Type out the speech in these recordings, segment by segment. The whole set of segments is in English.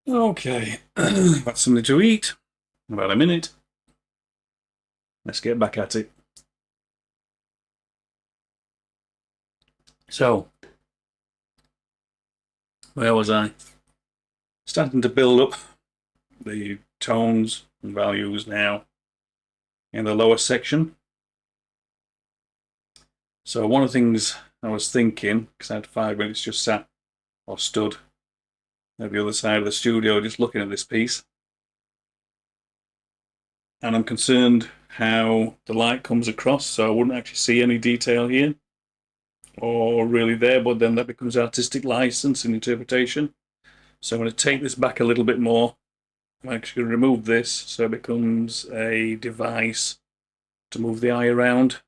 Okay, got something to eat. About a minute. Let's get back at it. So, where was I? Starting to build up the tones and values now in the lower section. So one of the things I was thinking, because I had 5 minutes just sat or stood at the other side of the studio just looking at this piece, and I'm concerned how the light comes across, so I wouldn't actually see any detail here or really there, but then that becomes artistic license and interpretation. So I'm going to take this back a little bit more. I'm actually going to remove this so it becomes a device to move the eye around.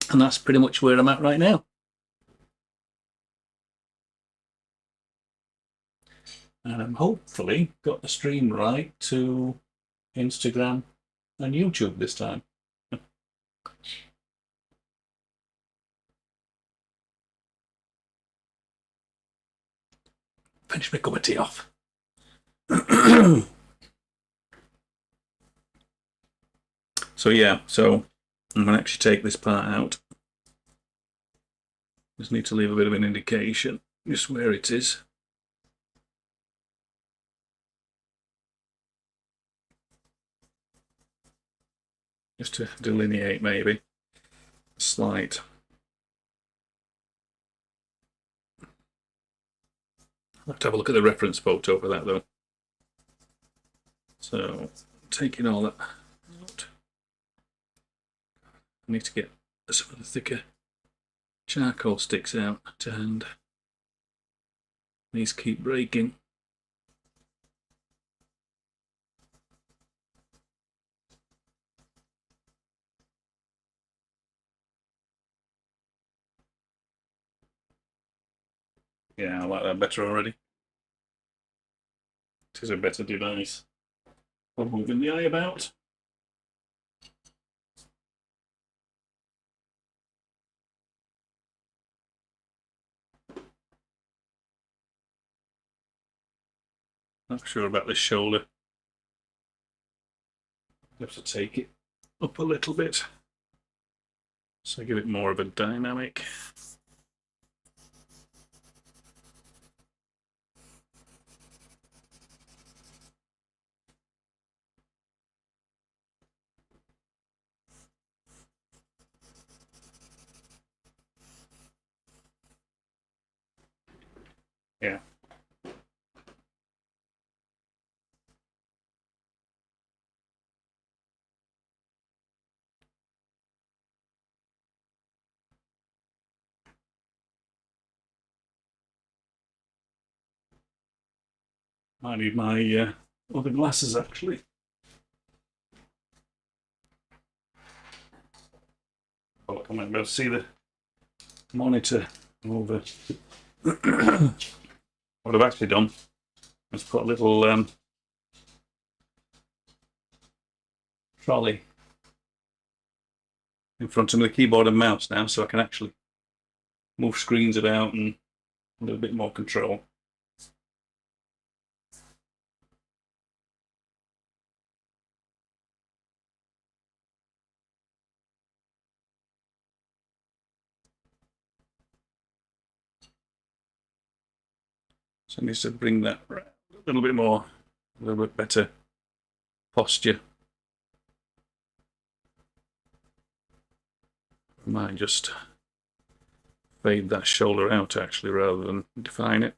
And that's pretty much where I'm at right now. And I'm hopefully got the stream right to Instagram and YouTube this time. Finish my cup of tea off. So yeah, so I'm going to actually take this part out. Just need to leave a bit of an indication just where it is. Just to delineate maybe a slight. I'll have to have a look at the reference photo for that though. So taking all that out. I need to get some of the thicker charcoal sticks out to hand. These keep breaking. Yeah, I like that better already. It is a better device for moving the eye about. Not sure about this shoulder. I have to take it up a little bit. So give it more of a dynamic. Yeah. I need my other glasses actually. Oh, I might be able to see the monitor over. What I've actually done is put a little trolley in front of the keyboard and mouse now, so I can actually move screens about and a little bit more control. So I need to bring that a little bit more, a little bit better posture. I might just fade that shoulder out actually rather than define it.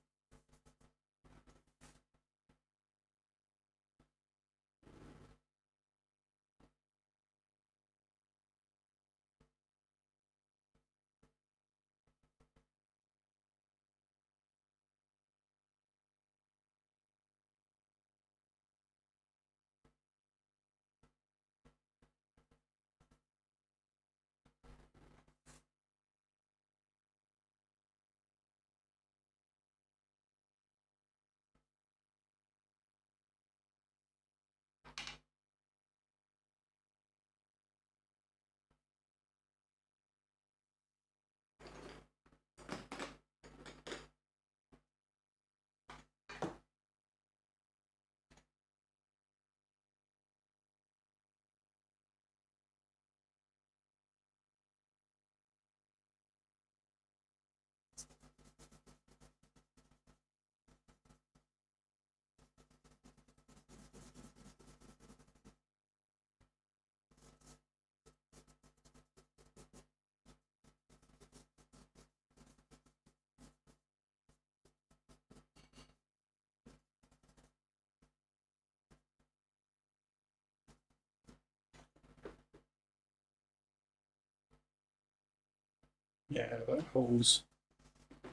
Yeah, that holds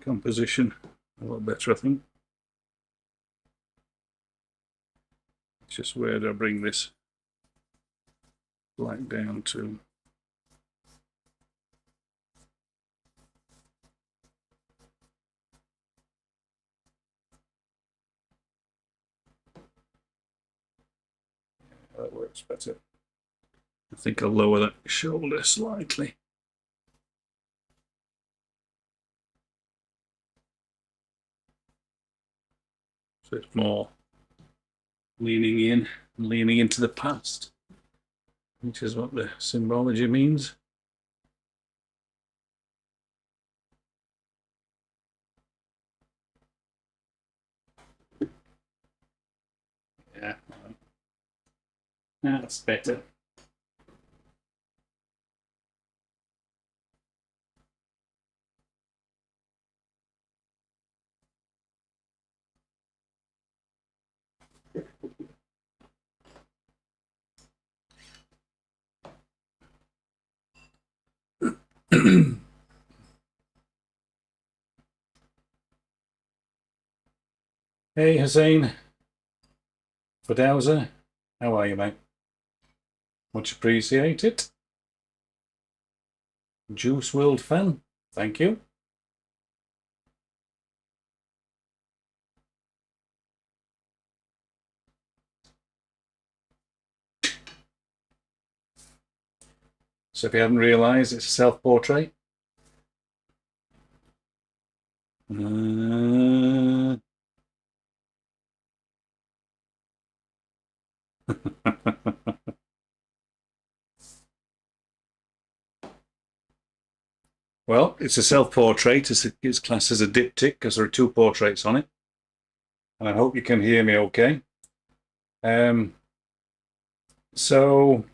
composition a lot better, I think. It's just where do I bring this black down to? That works better. I think I'll lower that shoulder slightly. So it's more leaning in and leaning into the past, which is what the symbology means. Yeah, that's better. Hey Hussein, Fadauza, how are you, mate? Much appreciated. Juice World fan, thank you. So if you haven't realised, it's a self-portrait. Well, it's a self-portrait. It's classed as a diptych because there are two portraits on it. And I hope you can hear me okay. So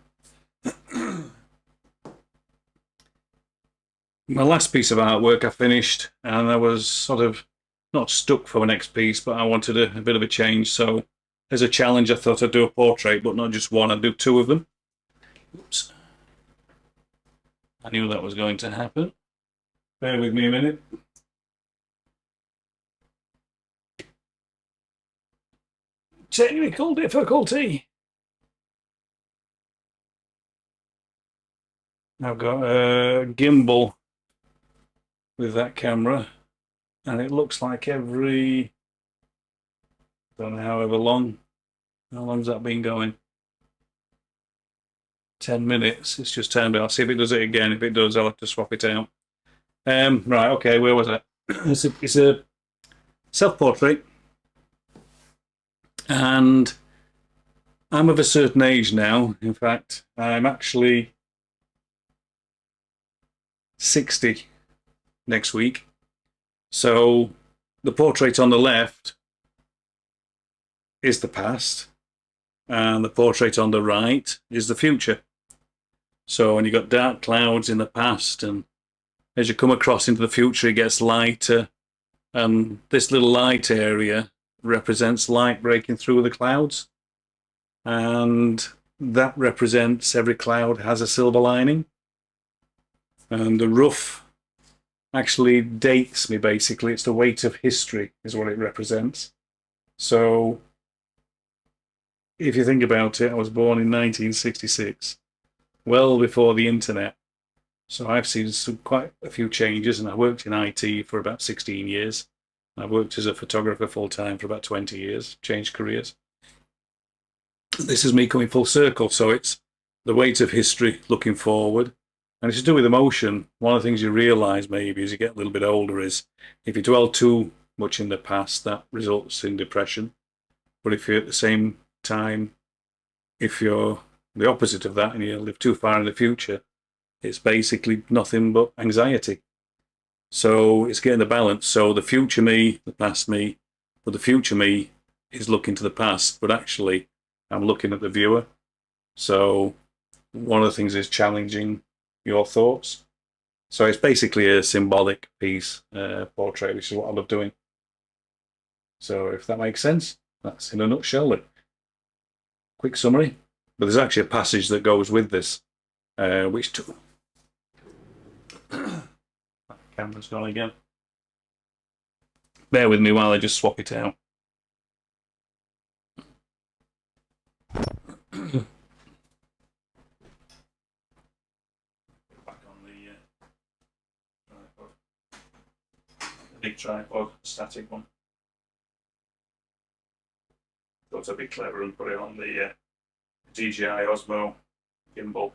my last piece of artwork I finished, and I was sort of not stuck for the next piece, but I wanted a bit of a change. So as a challenge, I thought I'd do a portrait, but not just one. I'd do two of them. Oops. I knew that was going to happen. Bear with me a minute. Technical difficulty. I've got a gimbal with that camera, and it looks like every, don't know however long, how long's that been going? 10 minutes. It's just turned. I'll see if it does it again. If it does, I'll have to swap it out. Right, okay, where was I? It's a self-portrait, and I'm of a certain age now. In fact, I'm actually 60 next week. So the portrait on the left is the past, and the portrait on the right is the future. So when you've got dark clouds in the past, and as you come across into the future, it gets lighter, and this little light area represents light breaking through the clouds, and that represents every cloud has a silver lining. And the rough actually dates me, basically. It's the weight of history is what it represents. So if you think about it, I was born in 1966, well before the internet. So I've seen quite a few changes, and I worked in IT for about 16 years. I've worked as a photographer full-time for about 20 years, changed careers. This is me coming full circle, so it's the weight of history looking forward. And it's to do with emotion. One of the things you realise maybe as you get a little bit older is if you dwell too much in the past, that results in depression. But if you're at the same time, if you're the opposite of that and you live too far in the future, it's basically nothing but anxiety. So it's getting the balance. So the future me, the past me, but the future me is looking to the past, but actually I'm looking at the viewer. So one of the things is challenging your thoughts. So it's basically a symbolic piece, portrait, which is what I love doing. So if that makes sense, that's in a nutshell it. Quick summary. But there's actually a passage that goes with this, which Camera's gone again. Bear with me while I just swap it out. Back on the tripod. The big tripod, static one. Thought I'd be clever and put it on the DJI Osmo gimbal.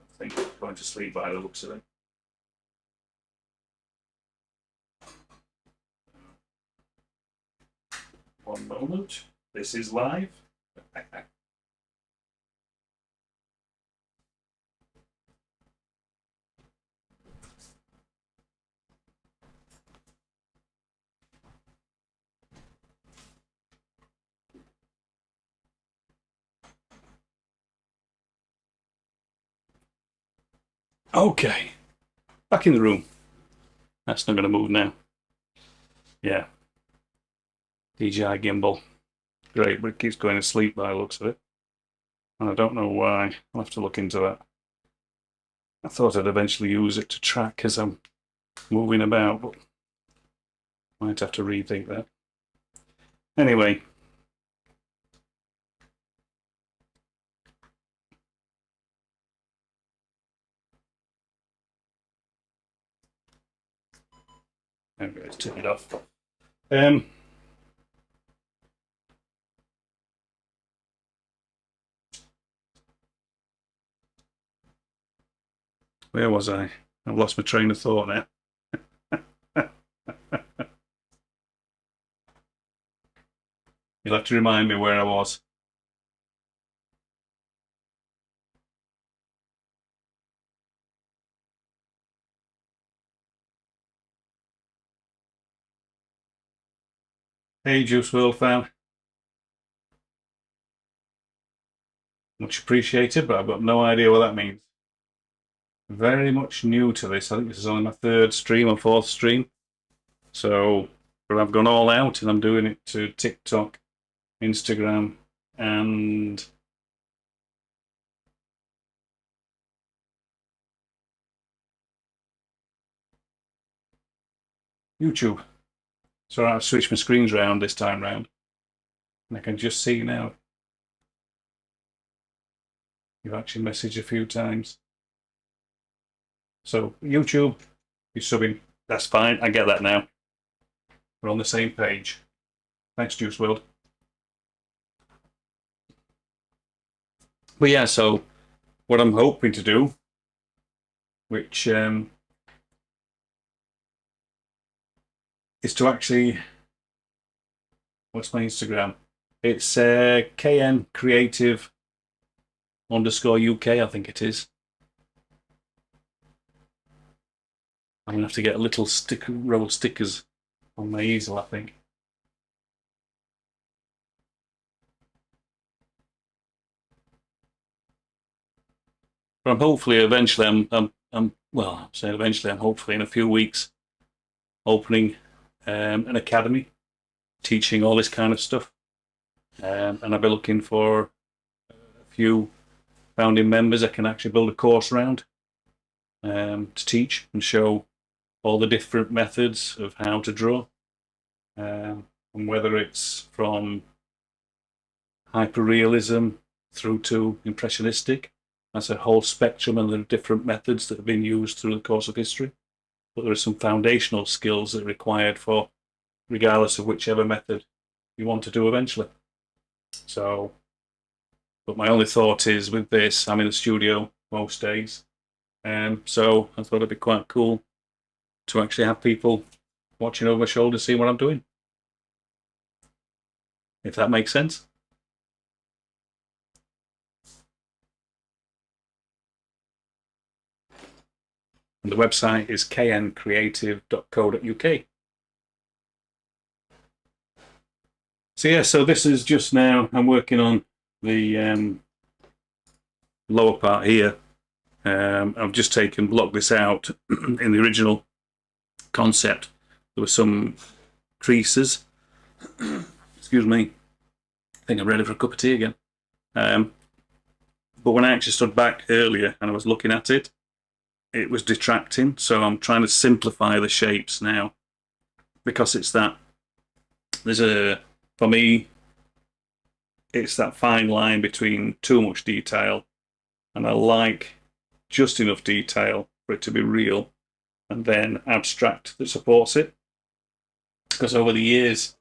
I think I'm going to sleep by the looks of it. One moment. This is live. Okay. Back in the room. That's not going to move now. Yeah. DJI gimbal. Great, but it keeps going to sleep by the looks of it. And I don't know why. I'll have to look into that. I thought I'd eventually use it to track as I'm moving about, but might have to rethink that. Anyway. Okay, let's turn it off. Where was I? I've lost my train of thought now. You'll have to remind me where I was. Hey, Juice World fan. Much appreciated, but I've got no idea what that means. Very much new to this. I think this is only my third stream or fourth stream. So, but I've gone all out and I'm doing it to TikTok, Instagram, and YouTube. So I've switched my screens around this time round. And I can just see now. You've actually messaged a few times. So YouTube, you're subbing. That's fine. I get that now. We're on the same page. Thanks, Juice World. But yeah, so what I'm hoping to do, which is to actually, what's my Instagram? It's KN Creative _UK, I think it is. I'm gonna have to get a little roll of stickers on my easel, I think. But I'm hopefully eventually well, I'm saying eventually, I'm hopefully in a few weeks opening an academy teaching all this kind of stuff. And I'll be looking for a few founding members I can actually build a course around to teach and show all the different methods of how to draw, and whether it's from hyperrealism through to impressionistic. That's a whole spectrum, and there are different methods that have been used through the course of history. But there are some foundational skills that are required for regardless of whichever method you want to do eventually. So, but my only thought is with this, I'm in the studio most days. So I thought it'd be quite cool to actually have people watching over my shoulder, seeing what I'm doing. If that makes sense. And the website is kncreative.co.uk. So yeah, so this is just now, I'm working on the lower part here. I've just blocked this out. In the original concept, there were some creases. Excuse me. I think I'm ready for a cup of tea again. But when I actually stood back earlier and I was looking at it, it was detracting. So I'm trying to simplify the shapes now, because it's that, for me, it's that fine line between too much detail, and I like just enough detail for it to be real, and then abstract that supports it. Because over the years,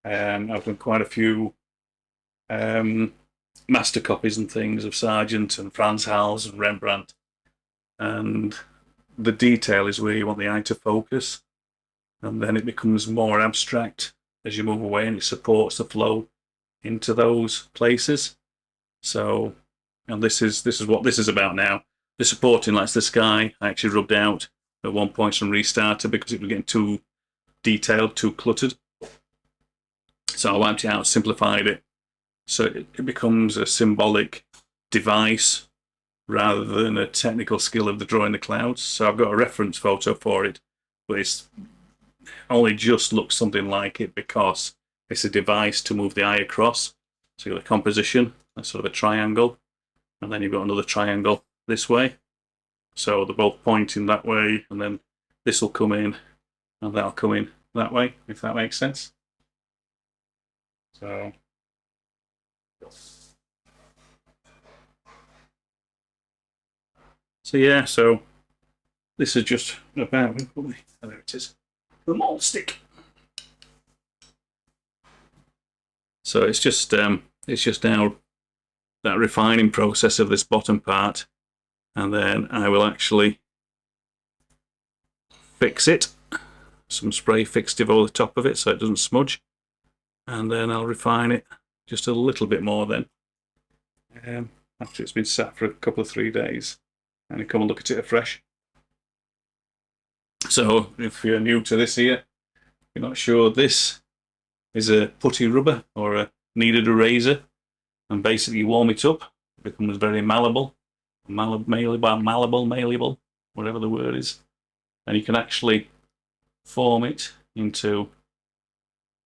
I've done quite a few master copies and things of Sargent and Frans Hals and Rembrandt, and the detail is where you want the eye to focus, and then it becomes more abstract as you move away, and it supports the flow into those places. So, and this is what this is about now. The supporting, like the sky, I actually rubbed out at one point some restarter because it was getting too detailed, too cluttered. So I wiped it out, simplified it, so it becomes a symbolic device rather than a technical skill of the drawing the clouds. So I've got a reference photo for it, but it's only just looks something like it because it's a device to move the eye across. So you've got a composition, that's sort of a triangle, and then you've got another triangle this way. So they're both pointing that way, and then this will come in, and that'll come in that way, if that makes sense. So yeah, so this is just about, there it is, the malt stick. So it's just now that refining process of this bottom part, and then I will actually fix it, some spray fixative over the top of it so it doesn't smudge, and then I'll refine it just a little bit more then, after it's been sat for a couple of 3 days, and you come and look at it afresh. So if you're new to this here, you're not sure, this is a putty rubber or a kneaded eraser, and basically you warm it up, it becomes very malleable, malleable, whatever the word is, and you can actually form it into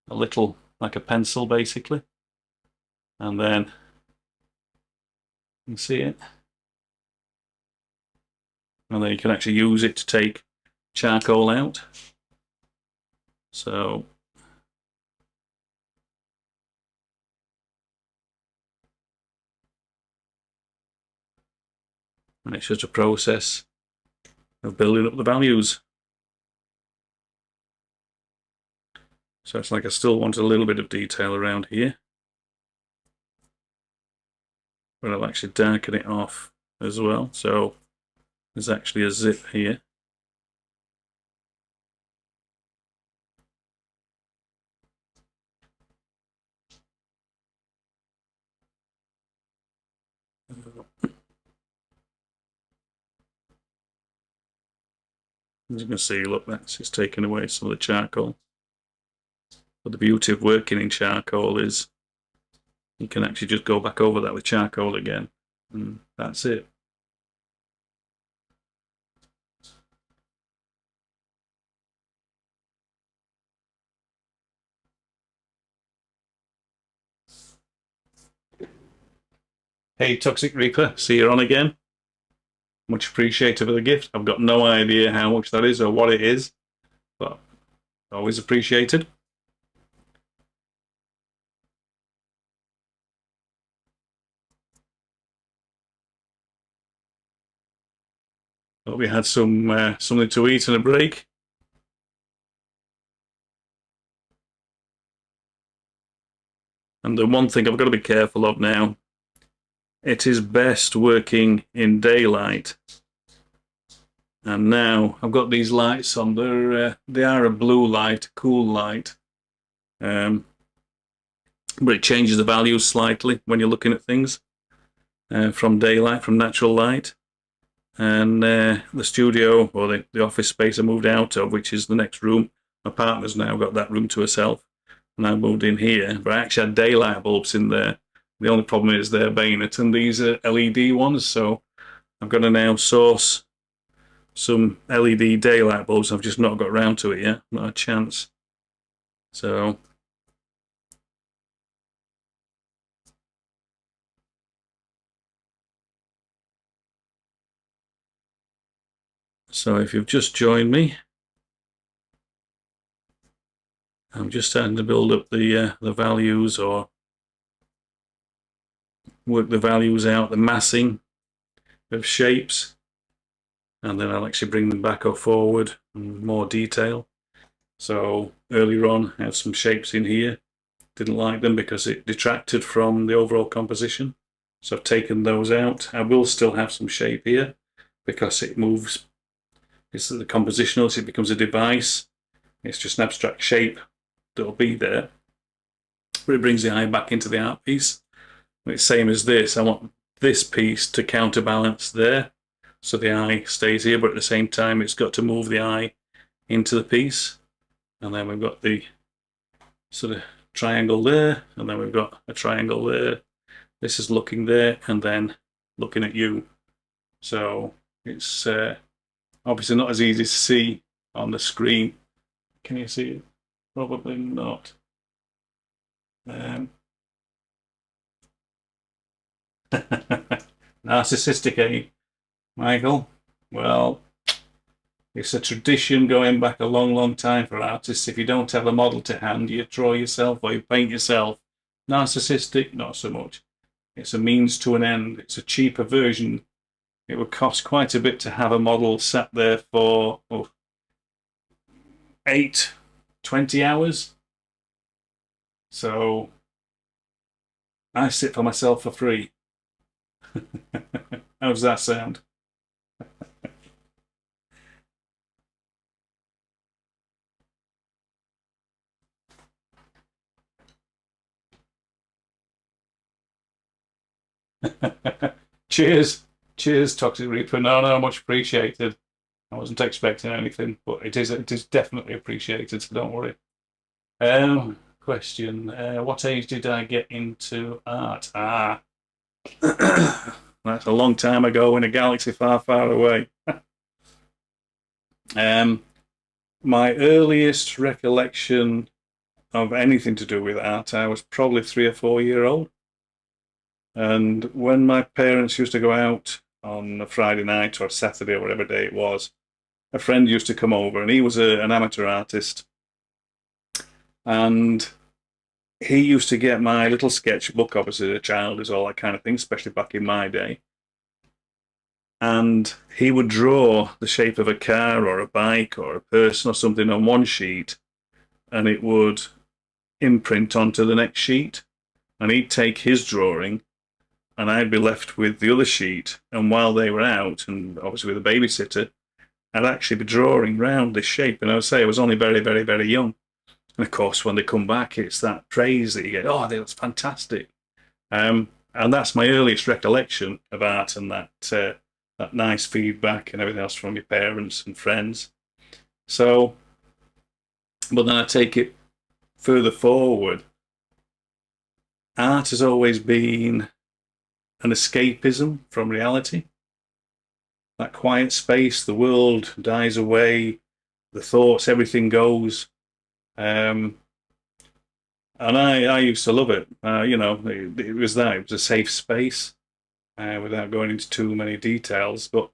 a little, like a pencil basically, and then you can see it, and then you can actually use it to take charcoal out. So and it's just a process of building up the values. So it's like I still want a little bit of detail around here, but I'll actually darken it off as well. So there's actually a zip here. As you can see, look, that's just taken away some of the charcoal. But the beauty of working in charcoal is you can actually just go back over that with charcoal again, and that's it. Hey, Toxic Reaper, see you on again. Much appreciated for the gift. I've got no idea how much that is or what it is, but always appreciated. Hope we had some something to eat and a break. And the one thing I've got to be careful of now, it is best working in daylight. And now I've got these lights on. They are a blue light, cool light, but it changes the values slightly when you're looking at things from daylight, from natural light. And the studio, or the office space I moved out of, which is the next room, my partner's now got that room to herself, and I moved in here, but I actually had daylight bulbs in there. The only problem is they're bayonet, and these are LED ones, so I've got to now source some LED daylight bulbs. I've just not got around to it yet, not a chance. So So if you've just joined me, I'm just starting to build up the values, or work the values out, the massing of shapes, and then I'll actually bring them back or forward in more detail. So earlier on I had some shapes in here, didn't like them because it detracted from the overall composition, so I've taken those out. I will still have some shape here because it moves, it's the compositional, so it becomes a device. It's just an abstract shape that'll be there, but it brings the eye back into the art piece. It's same as this. I want this piece to counterbalance there, so the eye stays here, but at the same time it's got to move the eye into the piece. And then we've got the sort of triangle there, and then we've got a triangle there. This is looking there and then looking at you. So it's obviously not as easy to see on the screen. Can you see it? Probably not. Narcissistic, eh, Michael? Well, it's a tradition going back a long, long time for artists. If you don't have a model to hand, you draw yourself or you paint yourself. Narcissistic, not so much. It's a means to an end. It's a cheaper version. It would cost quite a bit to have a model sat there for 20 hours. So I sit for myself for free. How does that sound? Cheers. Cheers, Toxic Reaper. No, much appreciated. I wasn't expecting anything, but it is definitely appreciated, so don't worry. Question. What age did I get into art? That's a long time ago in a galaxy far, far away. My earliest recollection of anything to do with art, I was probably 3 or 4 years old. And when my parents used to go out on a Friday night or a Saturday or whatever day it was, a friend used to come over, and he was an amateur artist. And he used to get my little sketchbook, obviously a child is all that kind of thing, especially back in my day. And he would draw the shape of a car or a bike or a person or something on one sheet, and it would imprint onto the next sheet. And he'd take his drawing, and I'd be left with the other sheet. And while they were out, and obviously with a babysitter, I'd actually be drawing round this shape. And I would say I was only very, very, very young. And of course, when they come back, it's that praise that you get. Oh, that's fantastic. And that's my earliest recollection of art, and that nice feedback and everything else from your parents and friends. So, but then I take it further forward. Art has always been an escapism from reality. That quiet space, the world dies away, the thoughts, everything goes. And I used to love it. It was that. It was a safe space, without going into too many details. But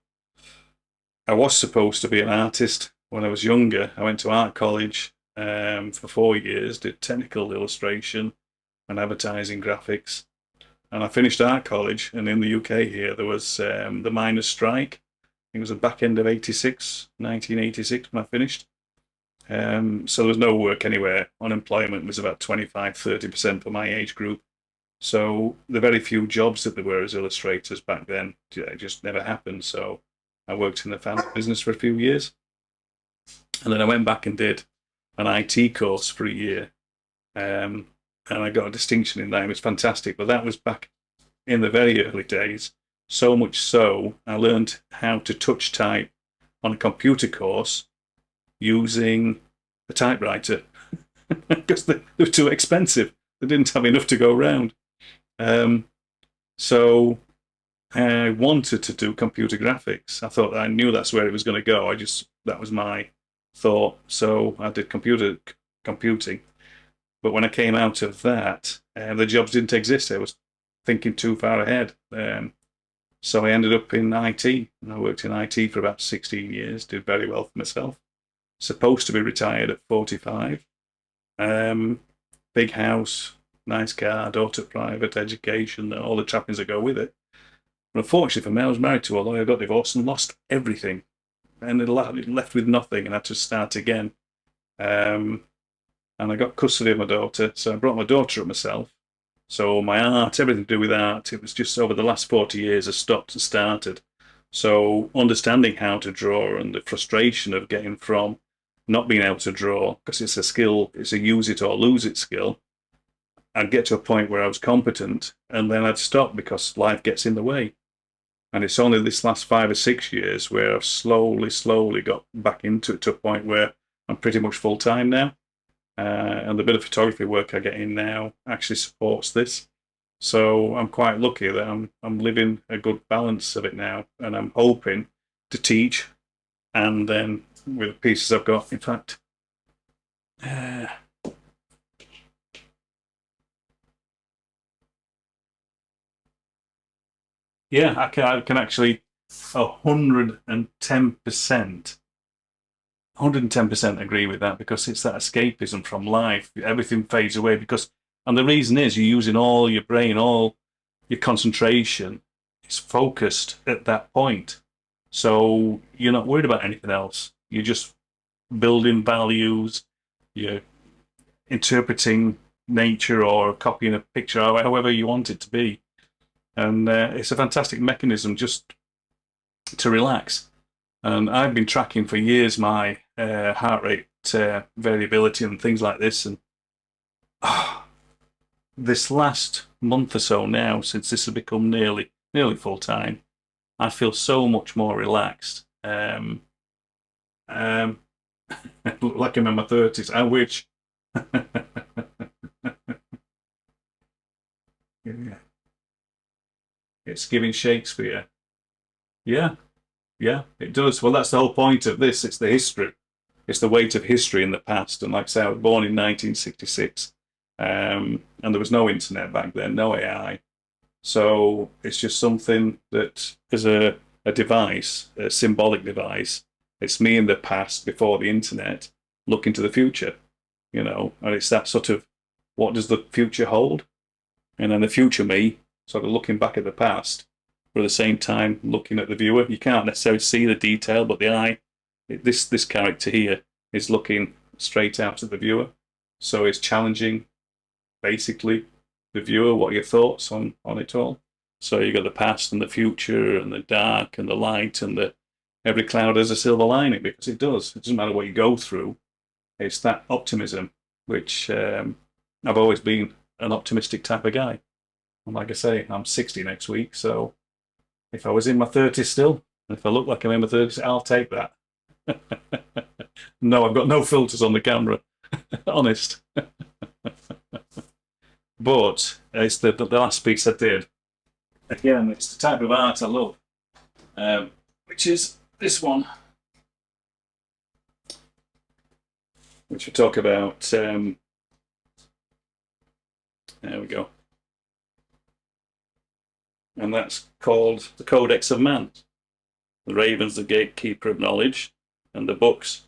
I was supposed to be an artist when I was younger. I went to art college for 4 years, did technical illustration and advertising graphics. And I finished art college, and in the UK here, there was the miners' strike. It was the back end of 1986 when I finished. So there was no work anywhere. Unemployment was about 25–30% for my age group. So the very few jobs that there were as illustrators back then, it just never happened. So I worked in the family business for a few years. And then I went back and did an IT course for a year. And I got a distinction in that. It was fantastic. But that was back in the very early days. So much so, I learned how to touch type on a computer course using a typewriter because they were too expensive. They didn't have enough to go around. So I wanted to do computer graphics. I thought I knew that's where it was going to go. That was my thought. So I did computing. But when I came out of that, the jobs didn't exist. I was thinking too far ahead. So I ended up in IT, and I worked in IT for about 16 years, did very well for myself. Supposed to be retired at 45. Um, Big house, nice car, daughter private education, all the trappings that go with it. But unfortunately for me, I was married to a lawyer, got divorced, and lost everything. And it left with nothing, and had to start again. Um, and I got custody of my daughter, so I brought my daughter up myself. So my art, everything to do with art, it was just over the last 40 years I stopped and started. So understanding how to draw and the frustration of getting from not being able to draw, because it's a skill, it's a use it or lose it skill, I'd get to a point where I was competent and then I'd stop because life gets in the way. And it's only this last 5 or 6 years where I've slowly got back into it to a point where I'm pretty much full time now. And the bit of photography work I get in now actually supports this. So I'm quite lucky that I'm living a good balance of it now, and I'm hoping to teach, and then with the pieces I've got, in fact, uh, yeah, I can actually 110%, 110% agree with that, because it's that escapism from life. Everything fades away and the reason is you're using all your brain, all your concentration is focused at that point. So you're not worried about anything else. You're just building values, you're interpreting nature or copying a picture, however you want it to be. And it's a fantastic mechanism just to relax. And I've been tracking for years my heart rate variability and things like this. And this last month or so now, since this has become nearly full time, I feel so much more relaxed. Um, like I'm in my 30s. I wish. Yeah. It's giving Shakespeare. Yeah, yeah, it does. Well, that's the whole point of this. It's the history. It's the weight of history in the past. And like I say, I was born in 1966, and there was no internet back then, no AI. So it's just something that, as a device, a symbolic device, it's me in the past before the internet, looking to the future, and it's that sort of, what does the future hold? And then the future me, sort of looking back at the past, but at the same time looking at the viewer. You can't necessarily see the detail, but the eye, this character here is looking straight out at the viewer. So it's challenging, basically, the viewer. What are your thoughts on it all? So you got the past and the future and the dark and the light, and the every cloud has a silver lining, because it does. It doesn't matter what you go through. It's that optimism, which I've always been an optimistic type of guy. And like I say, I'm 60 next week, so if I was in my 30s still, if I look like I'm in my 30s, I'll take that. No, I've got no filters on the camera, honest. But it's the last piece I did. Again, it's the type of art I love, which is this one, which we talk about. There we go. And that's called The Codex of Man. The raven's the gatekeeper of knowledge, and the books,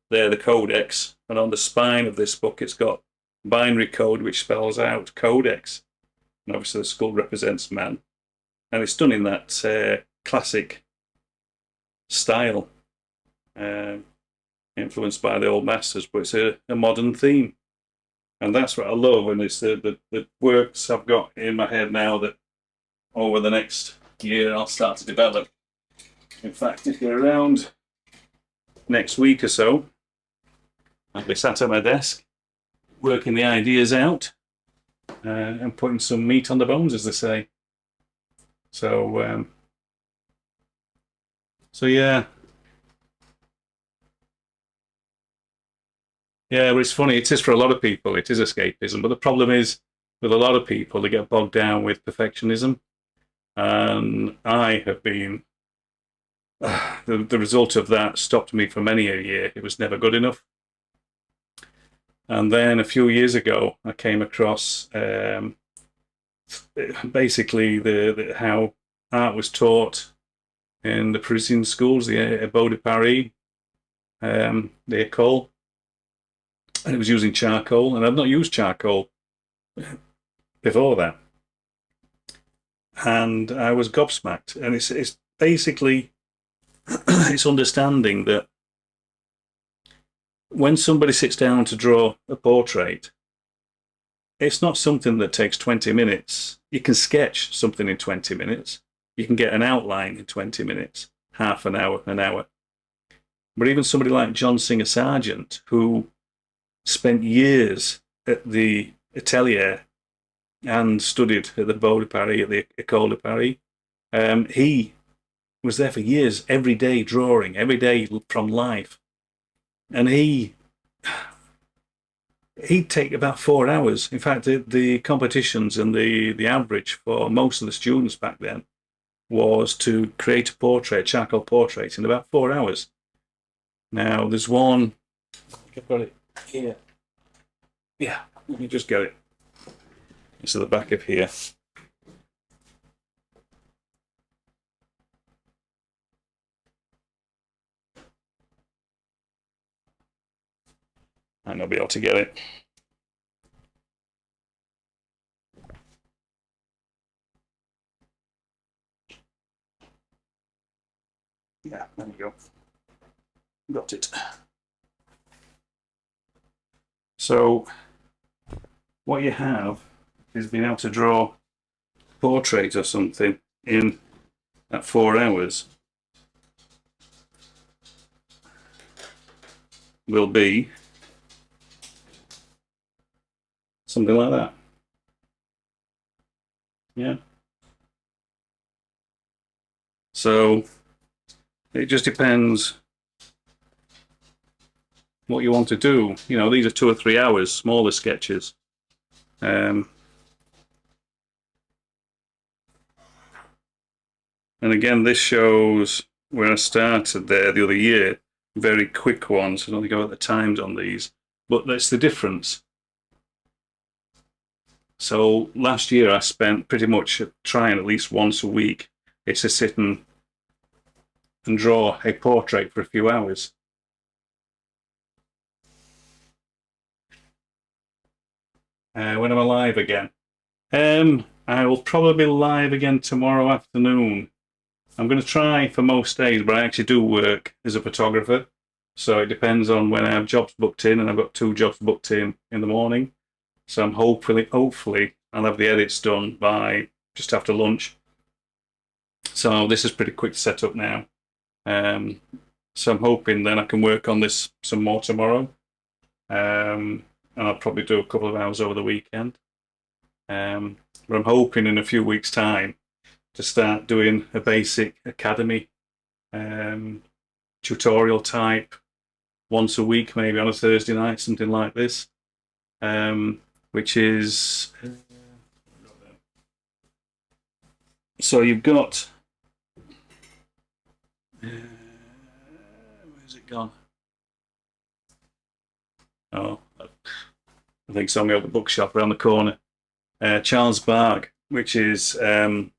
they're the codex. And on the spine of this book, it's got binary code, which spells out codex. And obviously the skull represents man. And it's done in that classic style, influenced by the old masters, but it's a modern theme. And that's what I love. And it's the works I've got in my head now that over the next year I'll start to develop. In fact, if you're around next week or so, I'll be sat at my desk working the ideas out and putting some meat on the bones, as they say. So, yeah. Yeah, well, it's funny. It is for a lot of people. It is escapism. But the problem is, with a lot of people, they get bogged down with perfectionism. And I have been the result of that stopped me for many a year. It was never good enough. And then a few years ago, I came across basically how art was taught in the Parisian schools, the École de Paris, the École, and it was using charcoal. And I've not used charcoal before that, and I was gobsmacked. And it's basically it's understanding that when somebody sits down to draw a portrait, it's not something that takes 20 minutes. You can sketch something in 20 minutes. You can get an outline in 20 minutes, half an hour, an hour. But even somebody like John Singer Sargent, who spent years at the atelier and studied at the Beaux de Paris, at the École de Paris, he was there for years, every day drawing, every day from life. And he'd take about 4 hours. In fact, the competitions and the average for most of the students back then was to create a portrait, charcoal portrait, in about 4 hours. Now, there's one, I've got it here. Yeah, let me just get it. It's at the back of here. Might not be able to get it. Yeah, there you go. Got it. So what you have is being able to draw a portrait or something in that 4 hours will be something like that. Yeah. So it just depends what you want to do. You know, these are 2 or 3 hours, smaller sketches. And again, this shows where I started there the other year. Very quick ones. I don't think I've got the times on these, but that's the difference. So last year I spent pretty much trying at least once a week. It's to sit and draw a portrait for a few hours. When am I live again? I will probably be live again tomorrow afternoon. I'm going to try for most days, but I actually do work as a photographer. So it depends on when I have jobs booked in, and I've got 2 jobs booked in the morning. So I'm hopefully I'll have the edits done by just after lunch. So this is pretty quick to set up now. So I'm hoping then I can work on this some more tomorrow. And I'll probably do a couple of hours over the weekend. But I'm hoping in a few weeks' time to start doing a basic academy tutorial type once a week, maybe on a Thursday night, something like this. Which is so you've got where's it gone? Oh, I think it's on the other bookshop around the corner. Charles Barg, which is one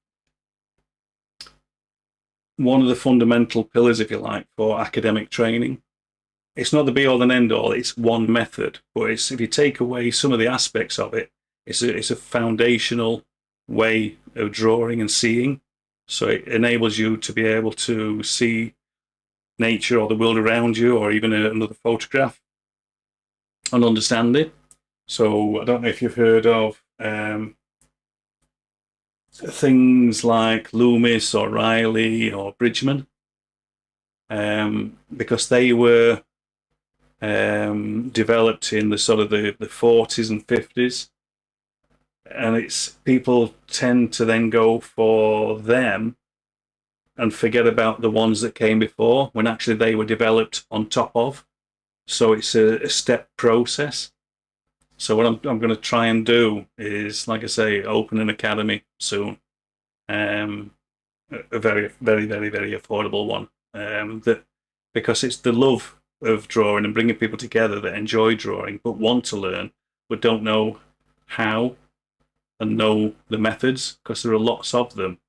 of the fundamental pillars, if you like, for academic training. It's not the be-all and end-all, it's one method, but it's, if you take away some of the aspects of it, it's a foundational way of drawing and seeing. So it enables you to be able to see nature or the world around you, or even another photograph, and understand it. So I don't know if you've heard of things like Loomis or Riley or Bridgman, because they were developed in the sort of the 40s and 50s, and it's people tend to then go for them and forget about the ones that came before, when actually they were developed on top of. So it's a step process. So what I'm going to try and do is, like I say, open an academy soon, a very, very, very, very affordable one, because it's the love of drawing and bringing people together that enjoy drawing but want to learn but don't know how and know the methods, because there are lots of them.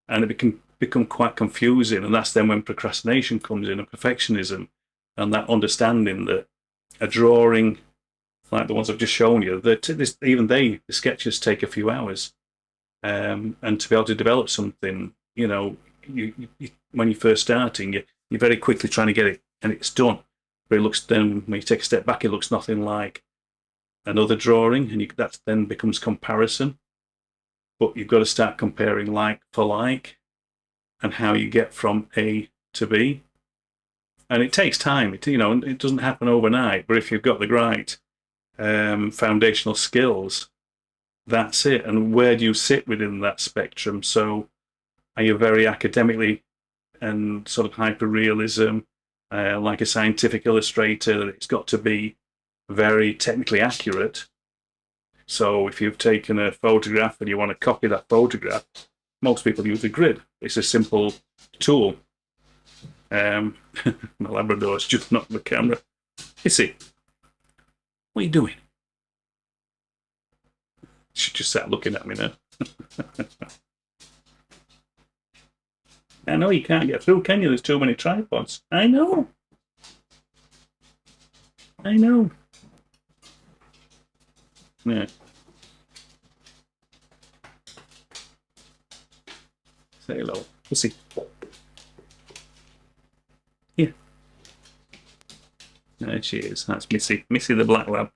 and it can become quite confusing. And that's then when procrastination comes in and perfectionism, and that understanding that a drawing like the ones I've just shown you, the sketches take a few hours, and to be able to develop something, when you're first starting, you're very quickly trying to get it, and it's done. But it looks then when you take a step back, it looks nothing like another drawing, and that then becomes comparison. But you've got to start comparing like for like, and how you get from A to B. And it takes time. It doesn't happen overnight. But if you've got the right foundational skills, that's it. And where do you sit within that spectrum? So are you very academically and sort of hyper realism, like a scientific illustrator, that it's got to be very technically accurate? So if you've taken a photograph and you want to copy that photograph, most people use a grid. It's a simple tool. My Labrador's just knocked the camera. You see, what are you doing? She just sat looking at me now. I know you can't get through, can you? There's too many tripods. I know. I know. Yeah. Say hello. Pussy. Yeah. There she is. That's Missy. Missy the black lab.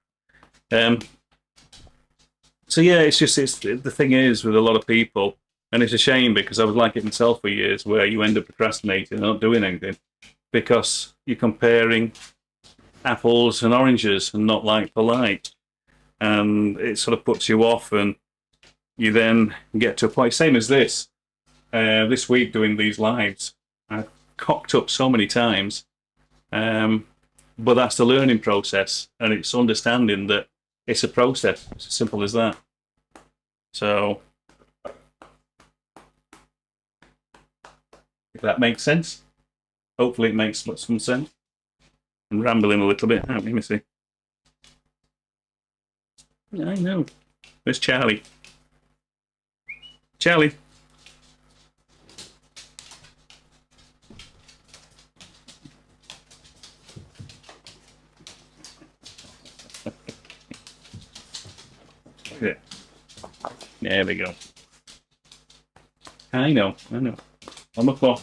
So yeah, it's the thing is with a lot of people, and it's a shame because I was like it myself for years, where you end up procrastinating and not doing anything because you're comparing apples and oranges and not like for like, and it sort of puts you off, and you then get to a point. Same as this week doing these lives, I've cocked up so many times, but that's the learning process, and it's understanding that it's a process. It's as simple as that. So, if that makes sense, hopefully it makes some sense. I'm rambling a little bit. Let me see. I know. Where's Charlie? Charlie. There we go. I know. On the floor.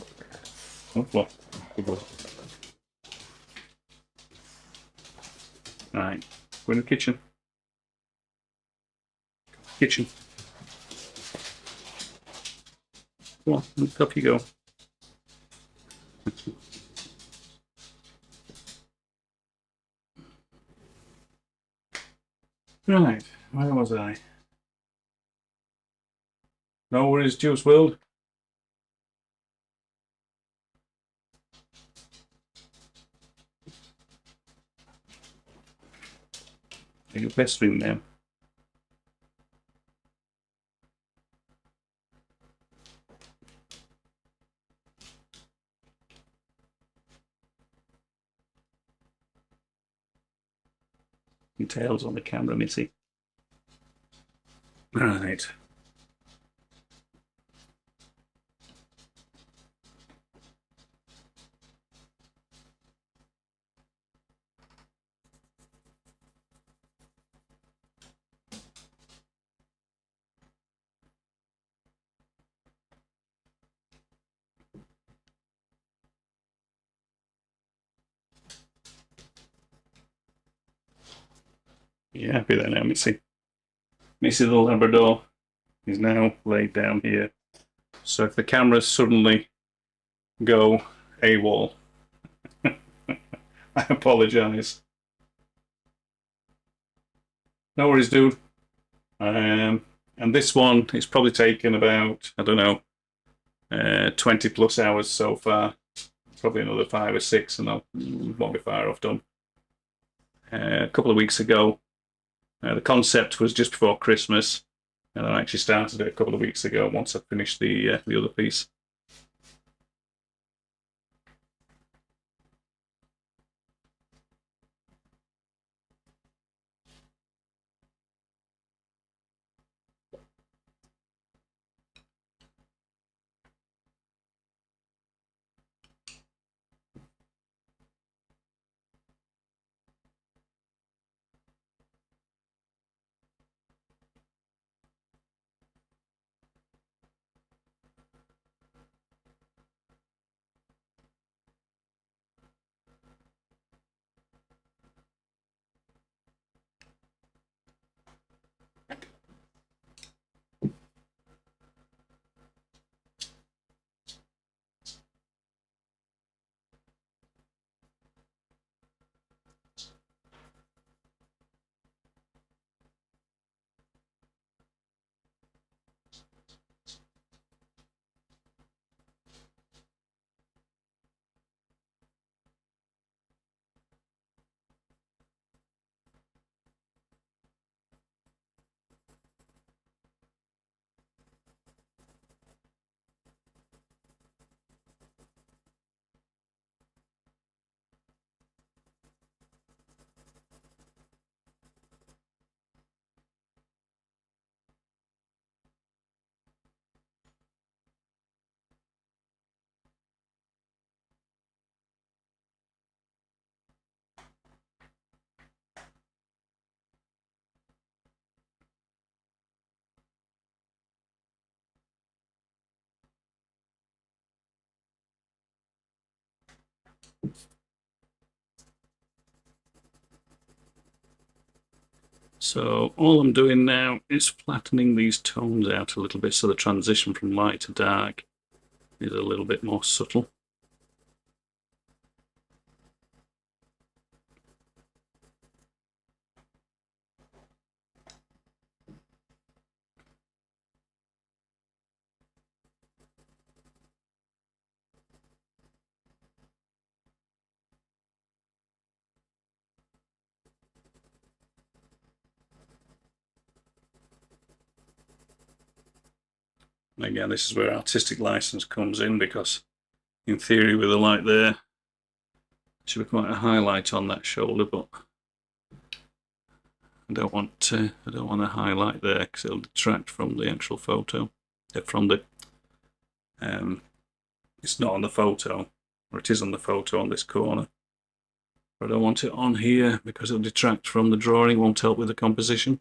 On the floor. Good boy. Right. Go in the kitchen. Kitchen. Come on, up you go. Right, where was I? No worries, Juice WRLD. You're pestering them. Your tail's on the camera, Missy. Right. You happy there now, Missy? Missy the Labrador is now laid down here. So if the cameras suddenly go AWOL, I apologise. No worries, dude. And this one, it's probably taken about, I don't know, 20 plus hours so far. Probably another 5 or 6, and I won't be far off done. A couple of weeks ago, the concept was just before Christmas, and I actually started it a couple of weeks ago once I finished the other piece. So all I'm doing now is flattening these tones out a little bit so the transition from light to dark is a little bit more subtle. And again, this is where artistic license comes in, because in theory with the light there, should be quite a highlight on that shoulder, but I don't want to highlight there because it'll detract from the actual photo. From the it's not on the photo, or it is on the photo on this corner, but I don't want it on here because it'll detract from the drawing, won't help with the composition.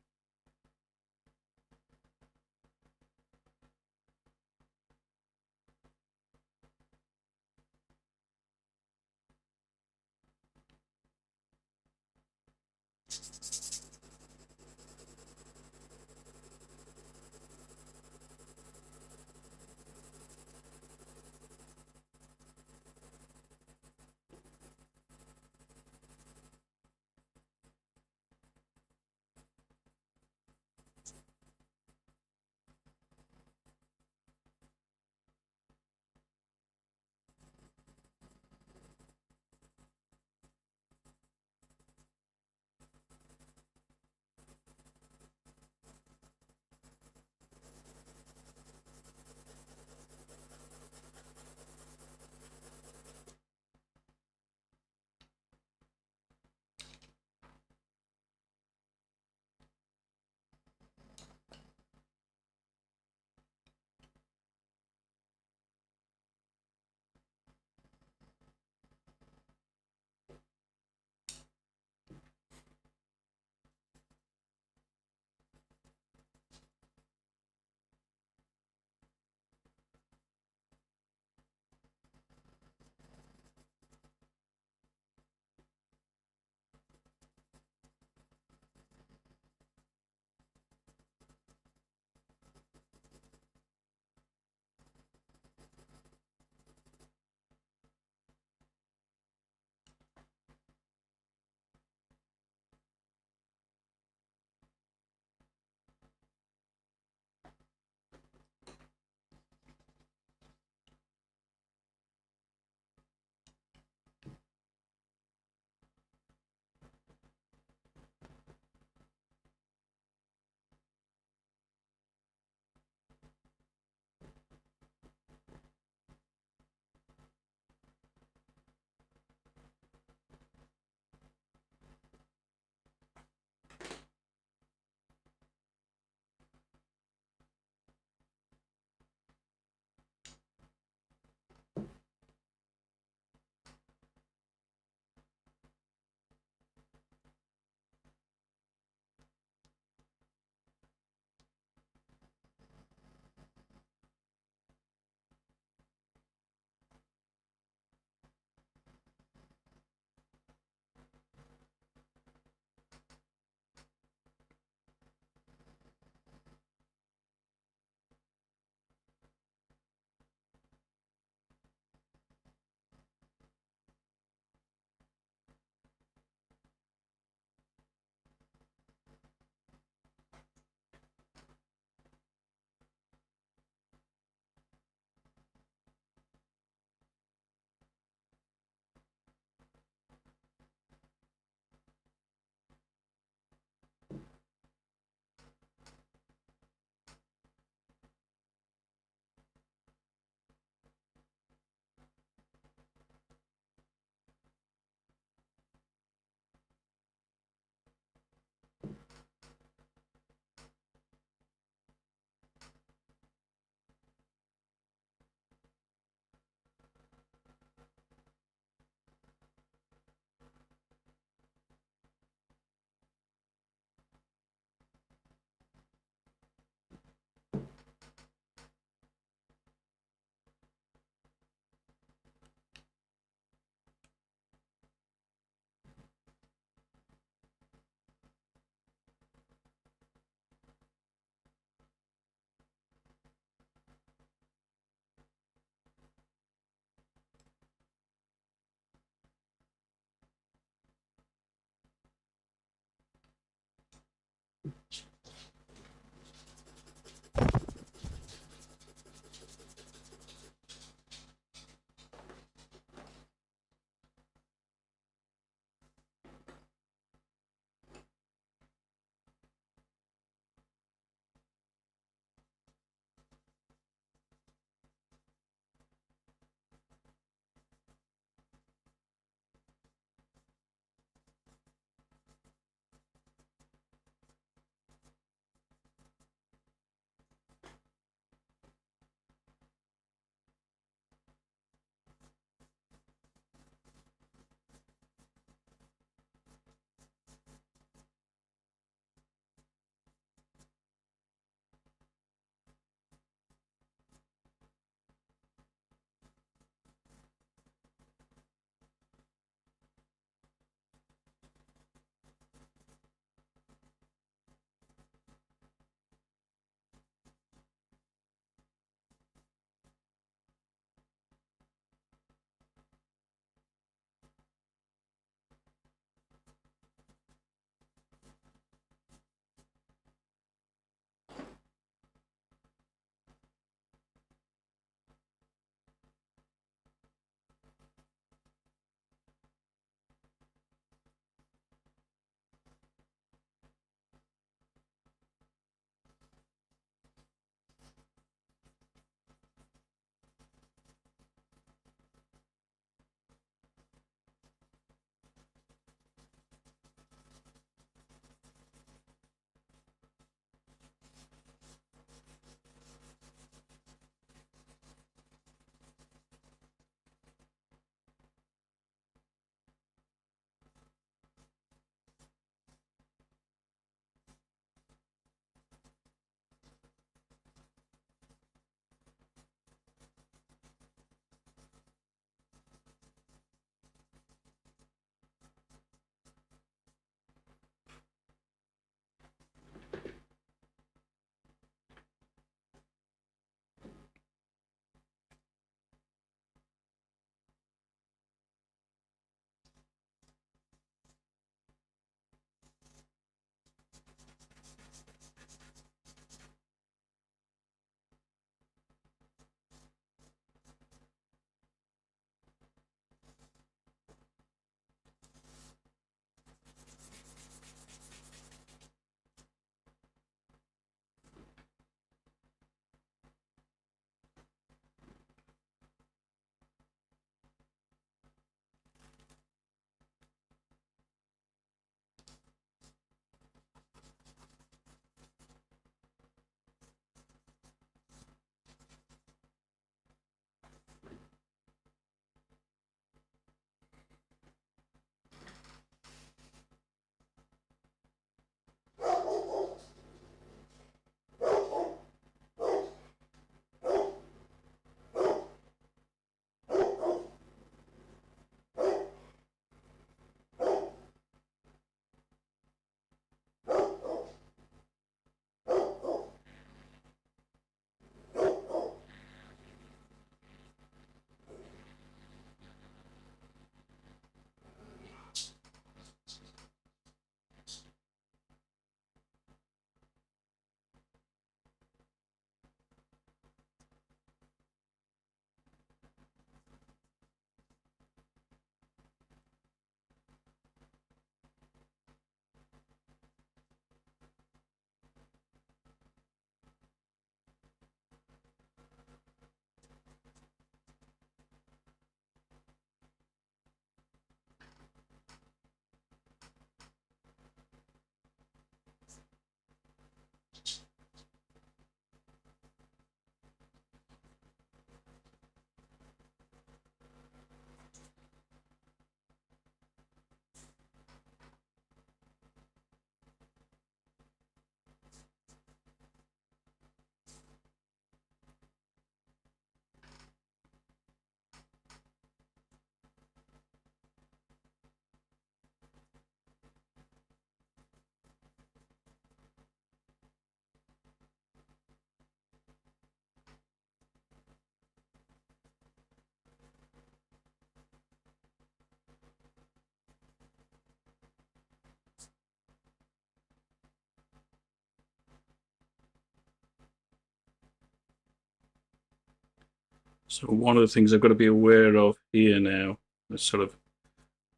So one of the things I've got to be aware of here now, that's sort of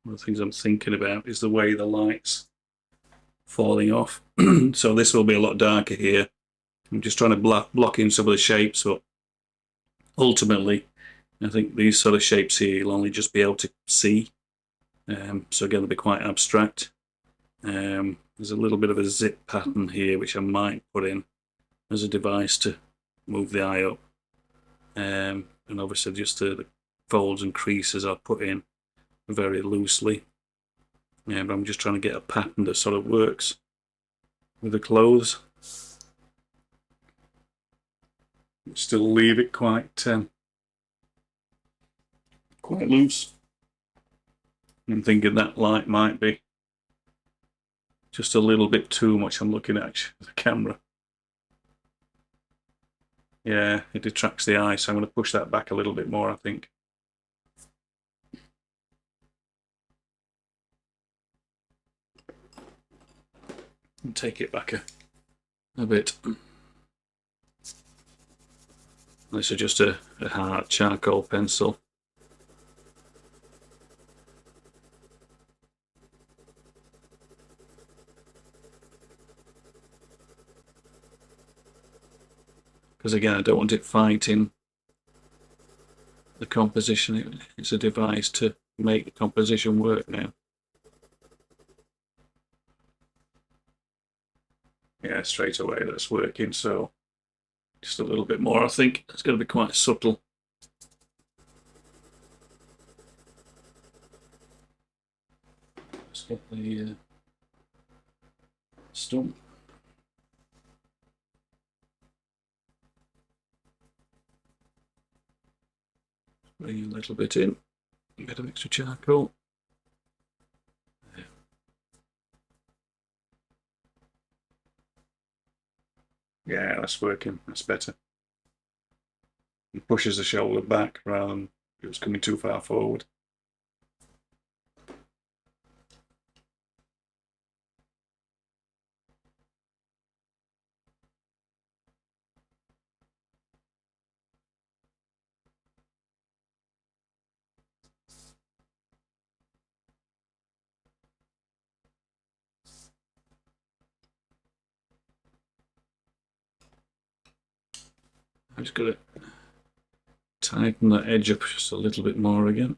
one of the things I'm thinking about, is the way the light's falling off. So this will be a lot darker here. I'm just trying to block in some of the shapes, but ultimately I think these sort of shapes here you'll only just be able to see. So again, they'll be quite abstract. There's a little bit of a zip pattern here which I might put in as a device to move the eye up. And obviously just the folds and creases I'll put in very loosely. But I'm just trying to get a pattern that sort of works with the clothes. Still leave it quite loose. I'm thinking that light might be just a little bit too much. I'm looking at the camera. Yeah, it detracts the eye, so I'm going to push that back a little bit more, I think. And take it back a bit. This is just a hard charcoal pencil. Because again, I don't want it fighting the composition. It's a device to make the composition work now. Yeah, straight away that's working, so just a little bit more, I think. It's going to be quite subtle. Let's get the stump. Bring a little bit in, a bit of extra charcoal. Yeah, that's working. That's better. It pushes the shoulder back rather than it was coming too far forward. I'm just going to tighten that edge up just a little bit more again.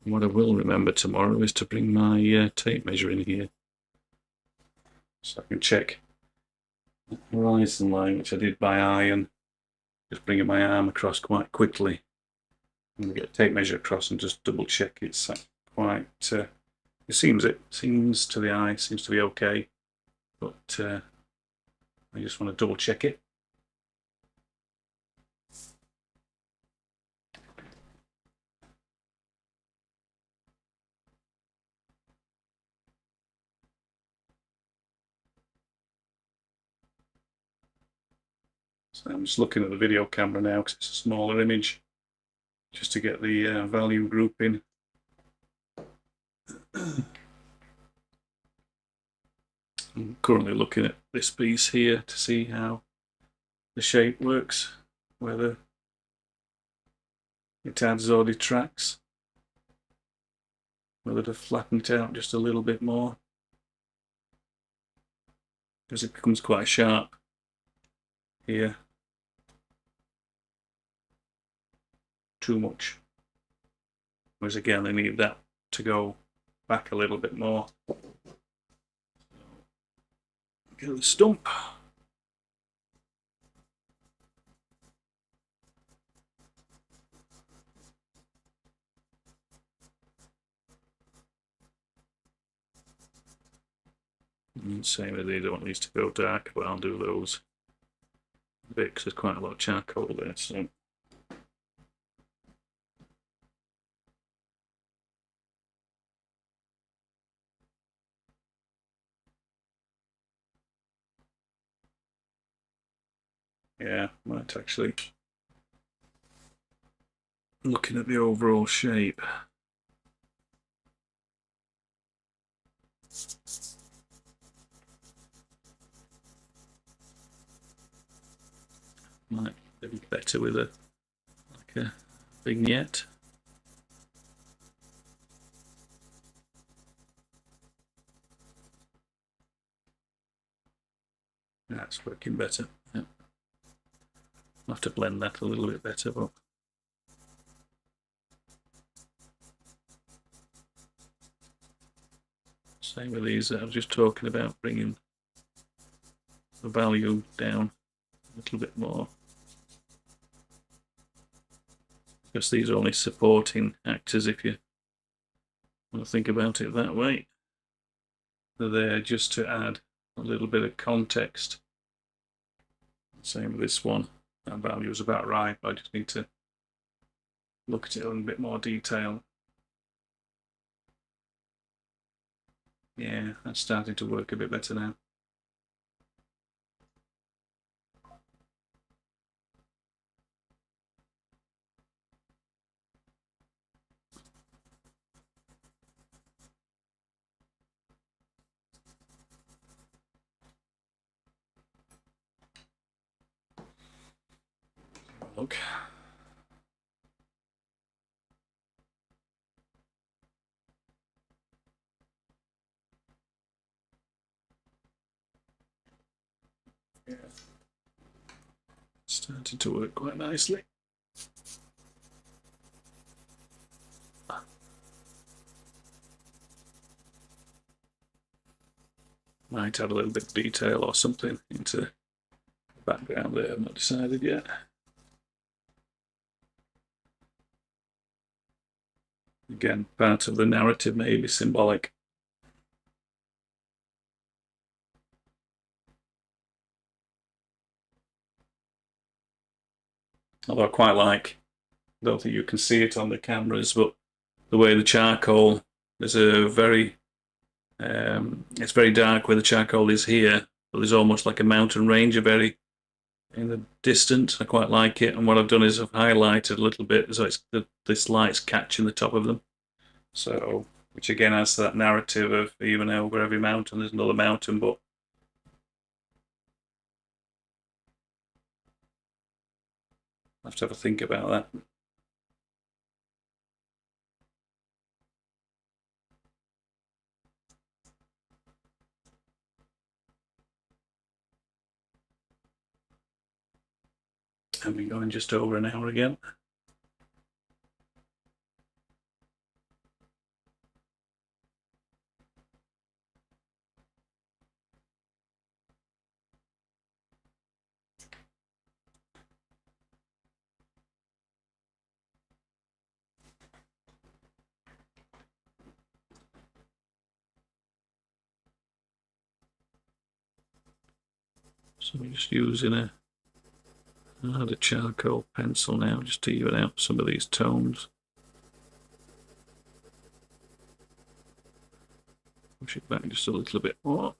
And what I will remember tomorrow is to bring my tape measure in here, so I can check the horizon line, which I did by eye, and just bringing my arm across quite quickly. I'm going to get a tape measure across and just double check it's quite. It seems to the eye seems to be okay, but I just want to double check it. So I'm just looking at the video camera now because it's a smaller image, just to get the value grouping. I'm currently looking at this piece here to see how the shape works, whether it adds or detracts, whether to flatten it out just a little bit more, because it becomes quite sharp here. Too much. Whereas again, I need that to go back a little bit more. Get the stump. And same as they don't want these to go dark, but I'll do those a bit because there's quite a lot of charcoal there. So yeah, might actually looking at the overall shape. Might be better with a vignette. That's working better. Yep. I'll have to blend that a little bit better, but same with these that I was just talking about, bringing the value down a little bit more. Because these are only supporting actors if you want to think about it that way. They're there just to add a little bit of context. Same with this one. That value is about right, but I just need to look at it in a bit more detail. Yeah, that's starting to work a bit better now. Look. Yeah. Starting to work quite nicely. Might add a little bit of detail or something into the background there. I've not decided yet. Again, part of the narrative may be symbolic. Although I quite like, I don't think you can see it on the cameras, but the way the charcoal, there's a very, it's very dark where the charcoal is here, but there's almost like a mountain range, very in the distance. I quite like it, and what I've done is I've highlighted a little bit so it's this light's catching the top of them. So, which again adds to that narrative of even over every mountain there's another mountain, but I have to have a think about that. I've been going just over an hour again. So I'm just using another charcoal pencil now just to even out some of these tones. Push it back just a little bit more.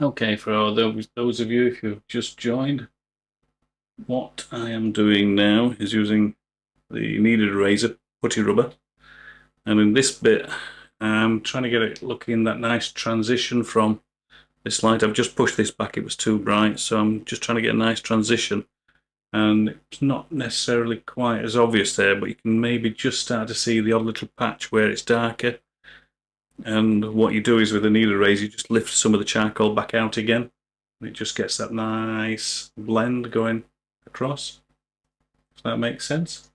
Okay, for those of you who've just joined, what I am doing now is using the kneaded eraser putty rubber, and in this bit I'm trying to get it looking that nice transition from this light. I've just pushed this back, it was too bright, so I'm just trying to get a nice transition, and it's not necessarily quite as obvious there, but you can maybe just start to see the odd little patch where it's darker. And what you do is with a kneaded eraser, you just lift some of the charcoal back out again, and it just gets that nice blend going across. Does that make sense?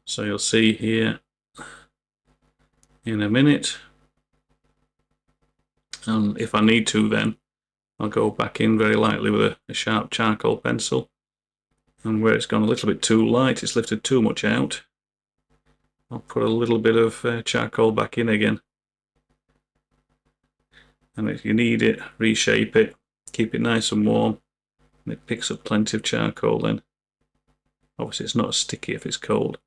So you'll see here in a minute, and if I need to, then I'll go back in very lightly with a sharp charcoal pencil, and where it's gone a little bit too light, it's lifted too much out, I'll put a little bit of charcoal back in again. And if you need it, reshape it, keep it nice and warm, and it picks up plenty of charcoal then. Obviously it's not as sticky if it's cold.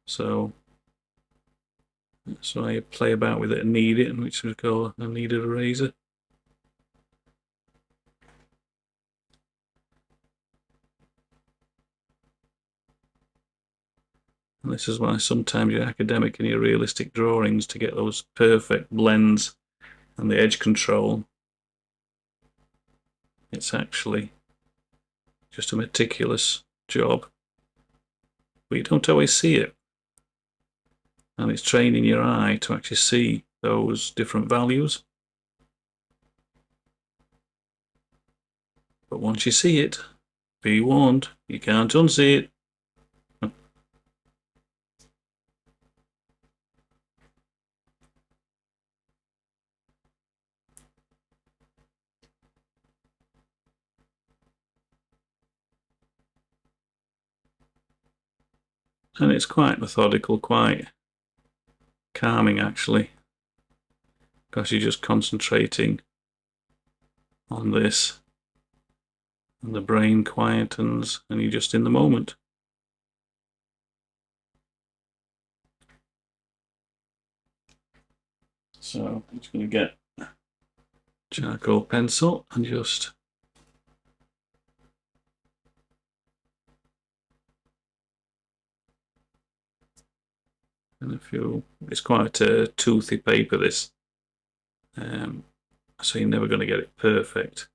So that's why you play about with it and knead it, which we call a kneaded eraser. And this is why sometimes you're academic in your realistic drawings to get those perfect blends and the edge control. It's actually just a meticulous job, but you don't always see it. And it's training your eye to actually see those different values. But once you see it, be warned, you can't unsee it. And it's quite methodical, quite calming actually, because you're just concentrating on this, and the brain quietens, and you're just in the moment. So I'm just going to get charcoal pencil and just it's quite a toothy paper this, so you're never going to get it perfect.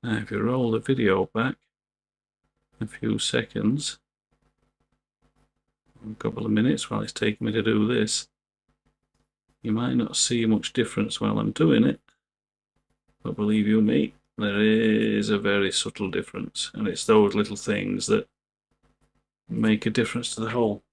Now if you roll the video back a few seconds, a couple of minutes while it's taking me to do this, you might not see much difference while I'm doing it, but believe you me, there is a very subtle difference, and it's those little things that make a difference to the whole.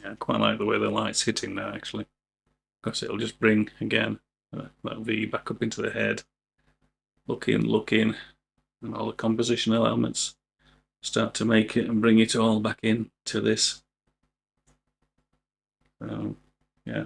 Yeah, I quite like the way the light's hitting now actually, because it'll just bring again that V back up into the head, looking, and all the compositional elements start to make it and bring it all back in to this. Yeah.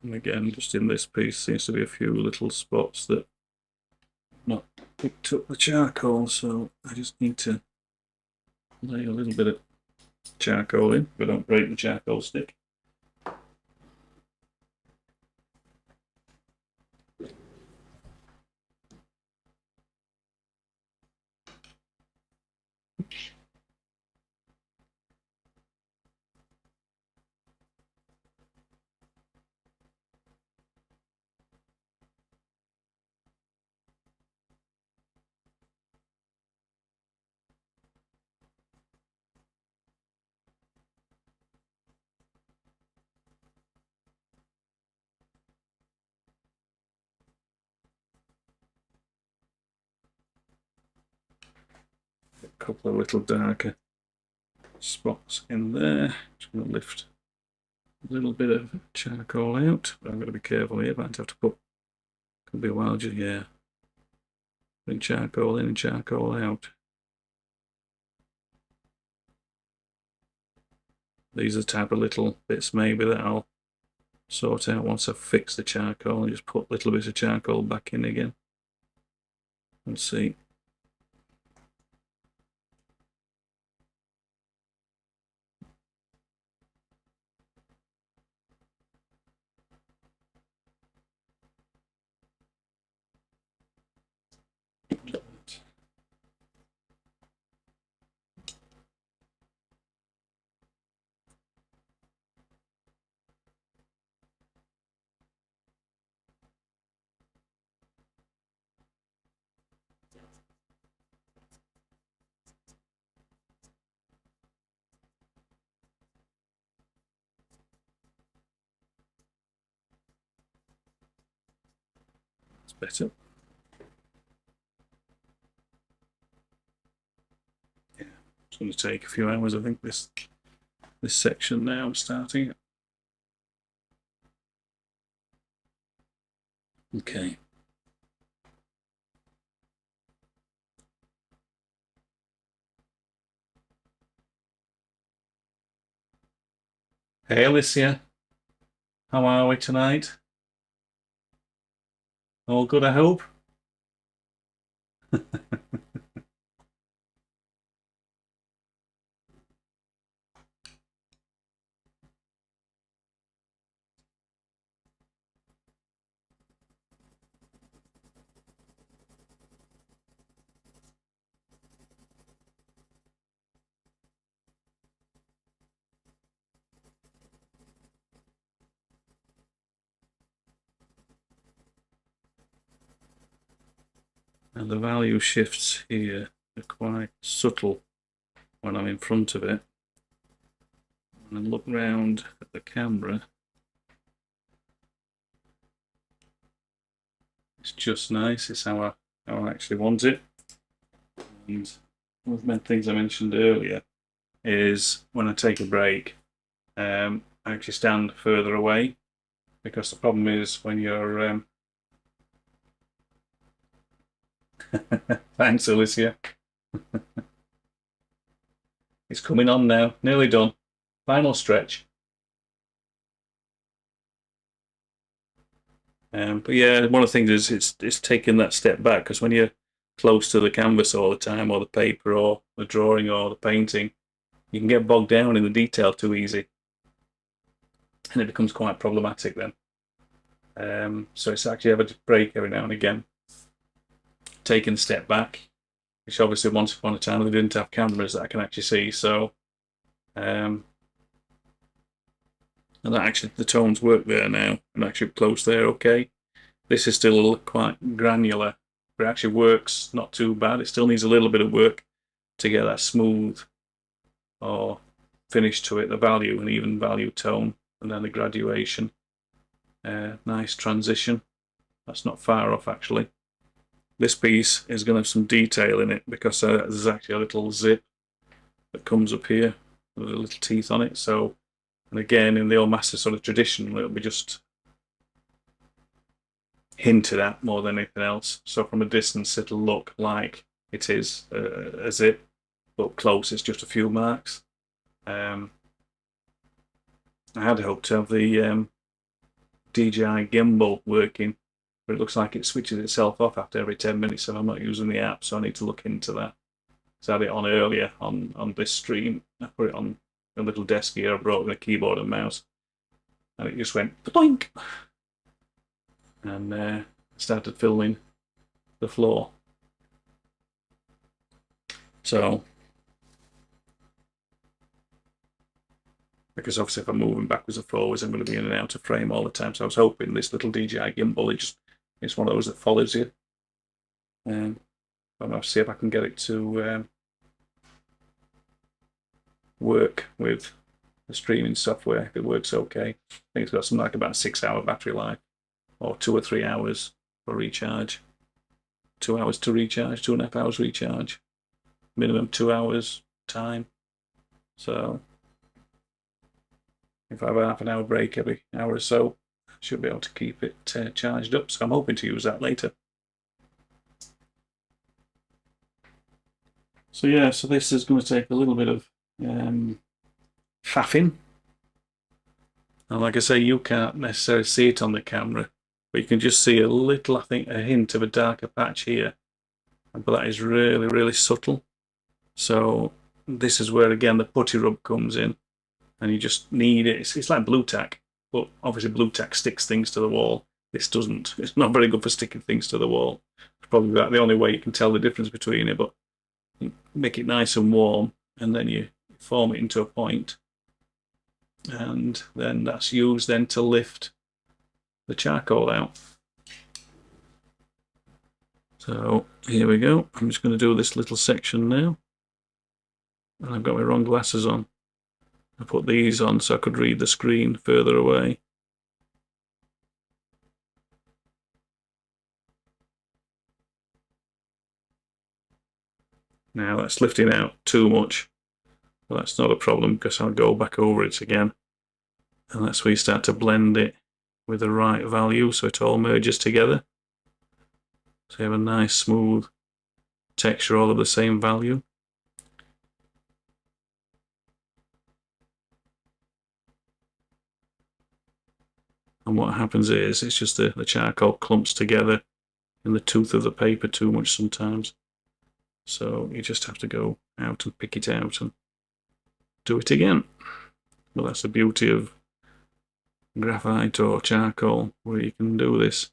And again, just in this piece, seems to be a few little spots that not picked up the charcoal, so I just need to lay a little bit of charcoal in, but don't break the charcoal stick. A couple of little darker spots in there. Just going to lift a little bit of charcoal out, but I'm going to be careful here. Might have to put, could be a while, just, yeah. Bring charcoal in and charcoal out. These are the type of little bits maybe that I'll sort out once I've fixed the charcoal and just put little bits of charcoal back in again and see. It's better. Yeah, it's going to take a few hours, I think, this section now, starting it. Okay. Hey Alicia, how are we tonight? All good, I hope? And the value shifts here are quite subtle when I'm in front of it. When I look round at the camera, it's just nice. It's how I actually want it. And one of the main things I mentioned earlier is when I take a break, I actually stand further away, because the problem is when you're thanks Alicia. It's coming on now, nearly done. Final stretch. But yeah, one of the things is it's taking that step back, because when you're close to the canvas all the time, or the paper, or the drawing, or the painting, you can get bogged down in the detail too easy, and it becomes quite problematic then. So it's actually have a break every now and again, taking a step back, which obviously once upon a time they didn't have cameras that I can actually see, so and that actually the tones work there now, and actually close there okay. This is still quite granular, but it actually works not too bad. It still needs a little bit of work to get that smooth or finish to it, the value and even value tone, and then the graduation. Nice transition. That's not far off actually. This piece is going to have some detail in it, because there's actually a little zip that comes up here with a little teeth on it. So, and again, in the old master sort of tradition, it'll be just hinted at more than anything else. So from a distance, it'll look like it is a zip, but up close, it's just a few marks. I had hoped to have the DJI gimbal working, but it looks like it switches itself off after every 10 minutes, and I'm not using the app, so I need to look into that. So I had it on earlier on this stream. I put it on a little desk here. I brought the keyboard and mouse, and it just went boink, and started filming the floor. So, because obviously if I'm moving backwards and forwards, I'm going to be in and out of frame all the time. So I was hoping this little DJI gimbal, it's one of those that follows you. I'll see if I can get it to work with the streaming software, if it works okay. I think it's got something like about a 6-hour battery life, or 2 or 3 hours for recharge. 2 hours to recharge, 2.5 hours recharge, minimum 2 hours time. So if I have a half an hour break every hour or so, I should be able to keep it charged up. So I'm hoping to use that later. So yeah, so this is going to take a little bit of faffing. And like I say, you can't necessarily see it on the camera, but you can just see a little, I think, a hint of a darker patch here. But that is really, really subtle. So this is where, again, the putty rub comes in. And you just need it. It's like blue tack, but obviously blue tack sticks things to the wall. This doesn't. It's not very good for sticking things to the wall. It's probably about the only way you can tell the difference between it, but you make it nice and warm, and then you form it into a point, and then that's used then to lift the charcoal out. So here we go. I'm just going to do this little section now, and I've got my wrong glasses on. I put these on so I could read the screen further away. Now that's lifting out too much, but that's not a problem because I'll go back over it again, and that's where you start to blend it with the right value so it all merges together. So you have a nice smooth texture, all of the same value. And what happens is it's just the charcoal clumps together in the tooth of the paper too much sometimes. So you just have to go out and pick it out and do it again. Well, that's the beauty of graphite or charcoal, where you can do this.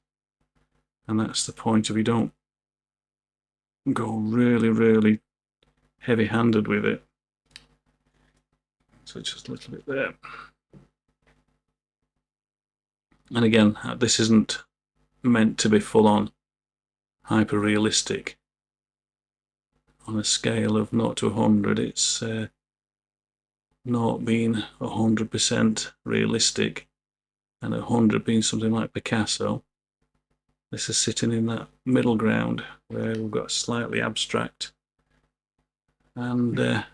And that's the point of, you don't go really, really heavy-handed with it. So just a little bit there. And again, this isn't meant to be full-on hyper-realistic. On a scale of 0 to 100, it's not being 100% realistic, and 100 being something like Picasso. This is sitting in that middle ground where we've got slightly abstract and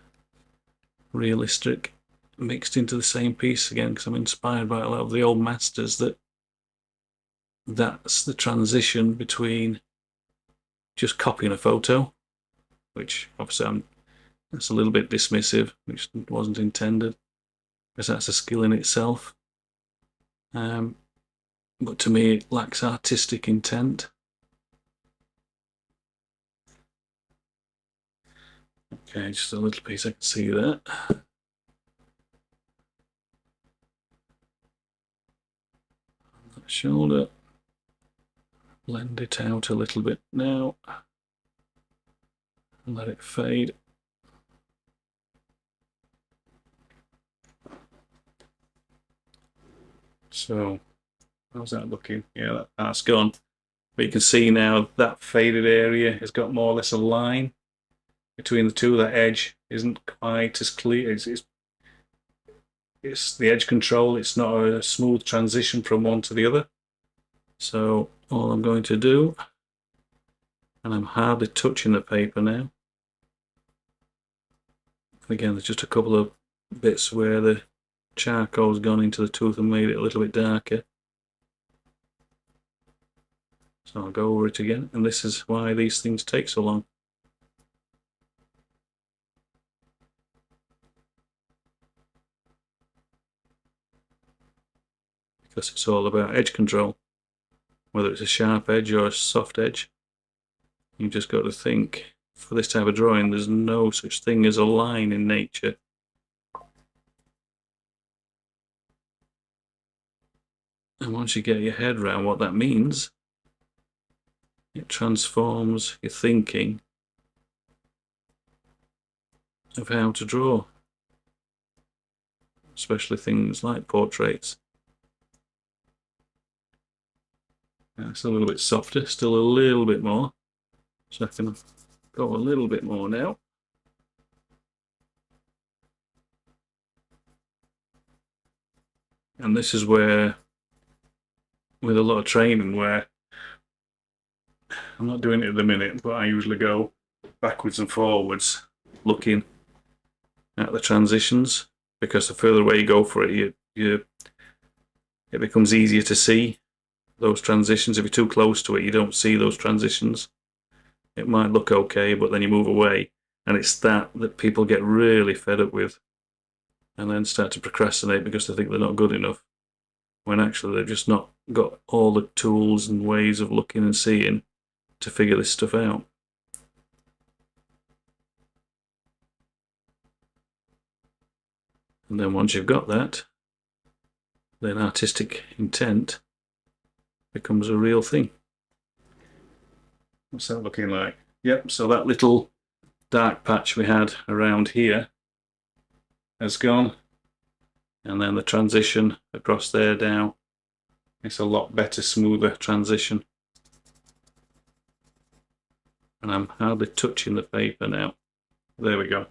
realistic mixed into the same piece again, because I'm inspired by a lot of the old masters. That's the transition between just copying a photo, which obviously that's a little bit dismissive, which wasn't intended, because that's a skill in itself. But to me, it lacks artistic intent. Okay, just a little piece, I can see that. That shoulder. Blend it out a little bit now. And let it fade. So, how's that looking? Yeah, that part's gone. But you can see now that faded area has got more or less a line between the two. That edge isn't quite as clear. It's the edge control. It's not a smooth transition from one to the other. So all I'm going to do, and I'm hardly touching the paper now. Again, there's just a couple of bits where the charcoal's gone into the tooth and made it a little bit darker. So I'll go over it again, and this is why these things take so long. Because it's all about edge control, whether it's a sharp edge or a soft edge. You just got to think for this type of drawing, there's no such thing as a line in nature. And once you get your head around what that means, it transforms your thinking of how to draw, especially things like portraits. It's a little bit softer, still a little bit more, so I can go a little bit more now. And this is where, with a lot of training, where I'm not doing it at the minute, but I usually go backwards and forwards looking at the transitions, because the further away you go for it, it becomes easier to see those transitions. If you're too close to it, you don't see those transitions. It might look okay, but then you move away, and it's that people get really fed up with, and then start to procrastinate because they think they're not good enough, when actually they've just not got all the tools and ways of looking and seeing to figure this stuff out. And then once you've got that, then artistic intent becomes a real thing. What's that looking like? Yep, so that little dark patch we had around here has gone, and then the transition across there now, it's a lot better, smoother transition. And I'm hardly touching the paper now. There we go.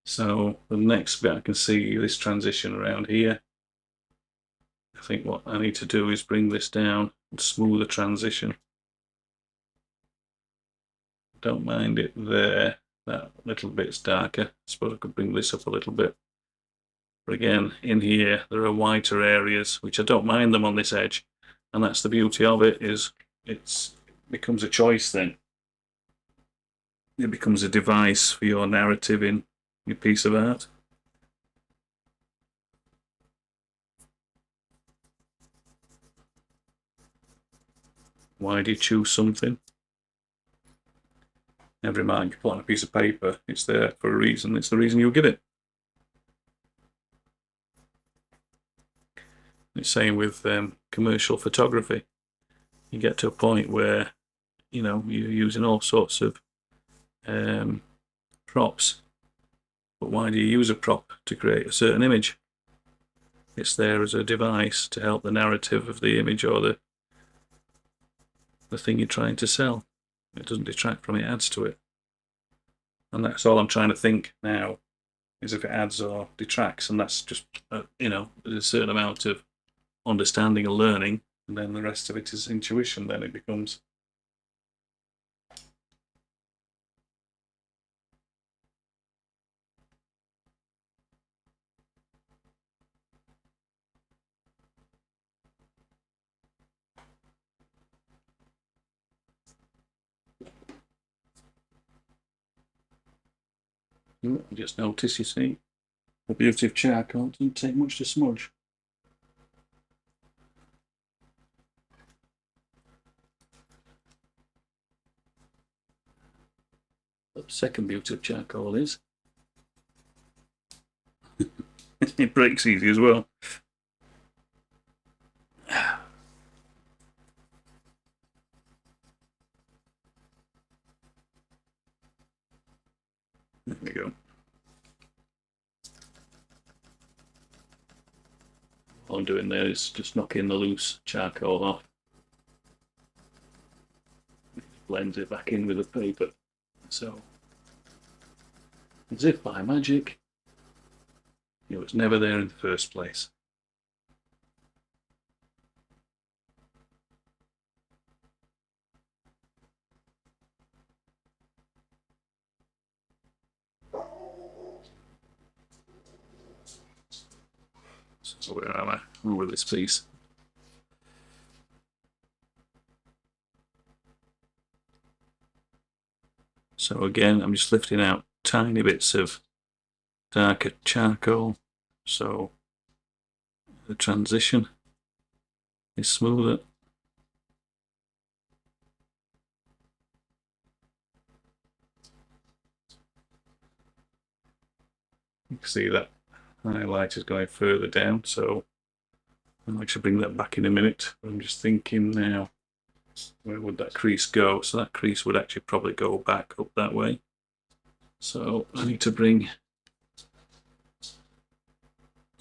So the next bit, I can see this transition around here. I think what I need to do is bring this down and smooth the transition. Don't mind it there. That little bit's darker. I suppose I could bring this up a little bit. But again, in here, there are whiter areas, which I don't mind them on this edge. And that's the beauty of it, is it becomes a choice then. It becomes a device for your narrative in your piece of art. Why do you choose something? Every mark you put on a piece of paper, it's there for a reason. It's the reason you give it. It's same with commercial photography. You get to a point where, you know, you're using all sorts of props. But why do you use a prop to create a certain image? It's there as a device to help the narrative of the image or the thing you're trying to sell. It doesn't detract from it, it adds to it. And that's all I'm trying to think now, is if it adds or detracts. And that's just, you know, there's a certain amount of understanding and learning, and then the rest of it is intuition, then it becomes. Just notice, you see, the beauty of charcoal doesn't take much to smudge. But the second beauty of charcoal is it breaks easy as well. There we go. All I'm doing there is just knocking the loose charcoal off. Blends it back in with the paper. So, as if by magic, it was never there in the first place. So where am I? Over this piece. So again, I'm just lifting out tiny bits of darker charcoal. So The transition is smoother. You can see that highlight is going further down, so I'll actually bring that back in a minute. I'm just thinking now, where would that crease go? So that crease would actually probably go back up that way. So I need to bring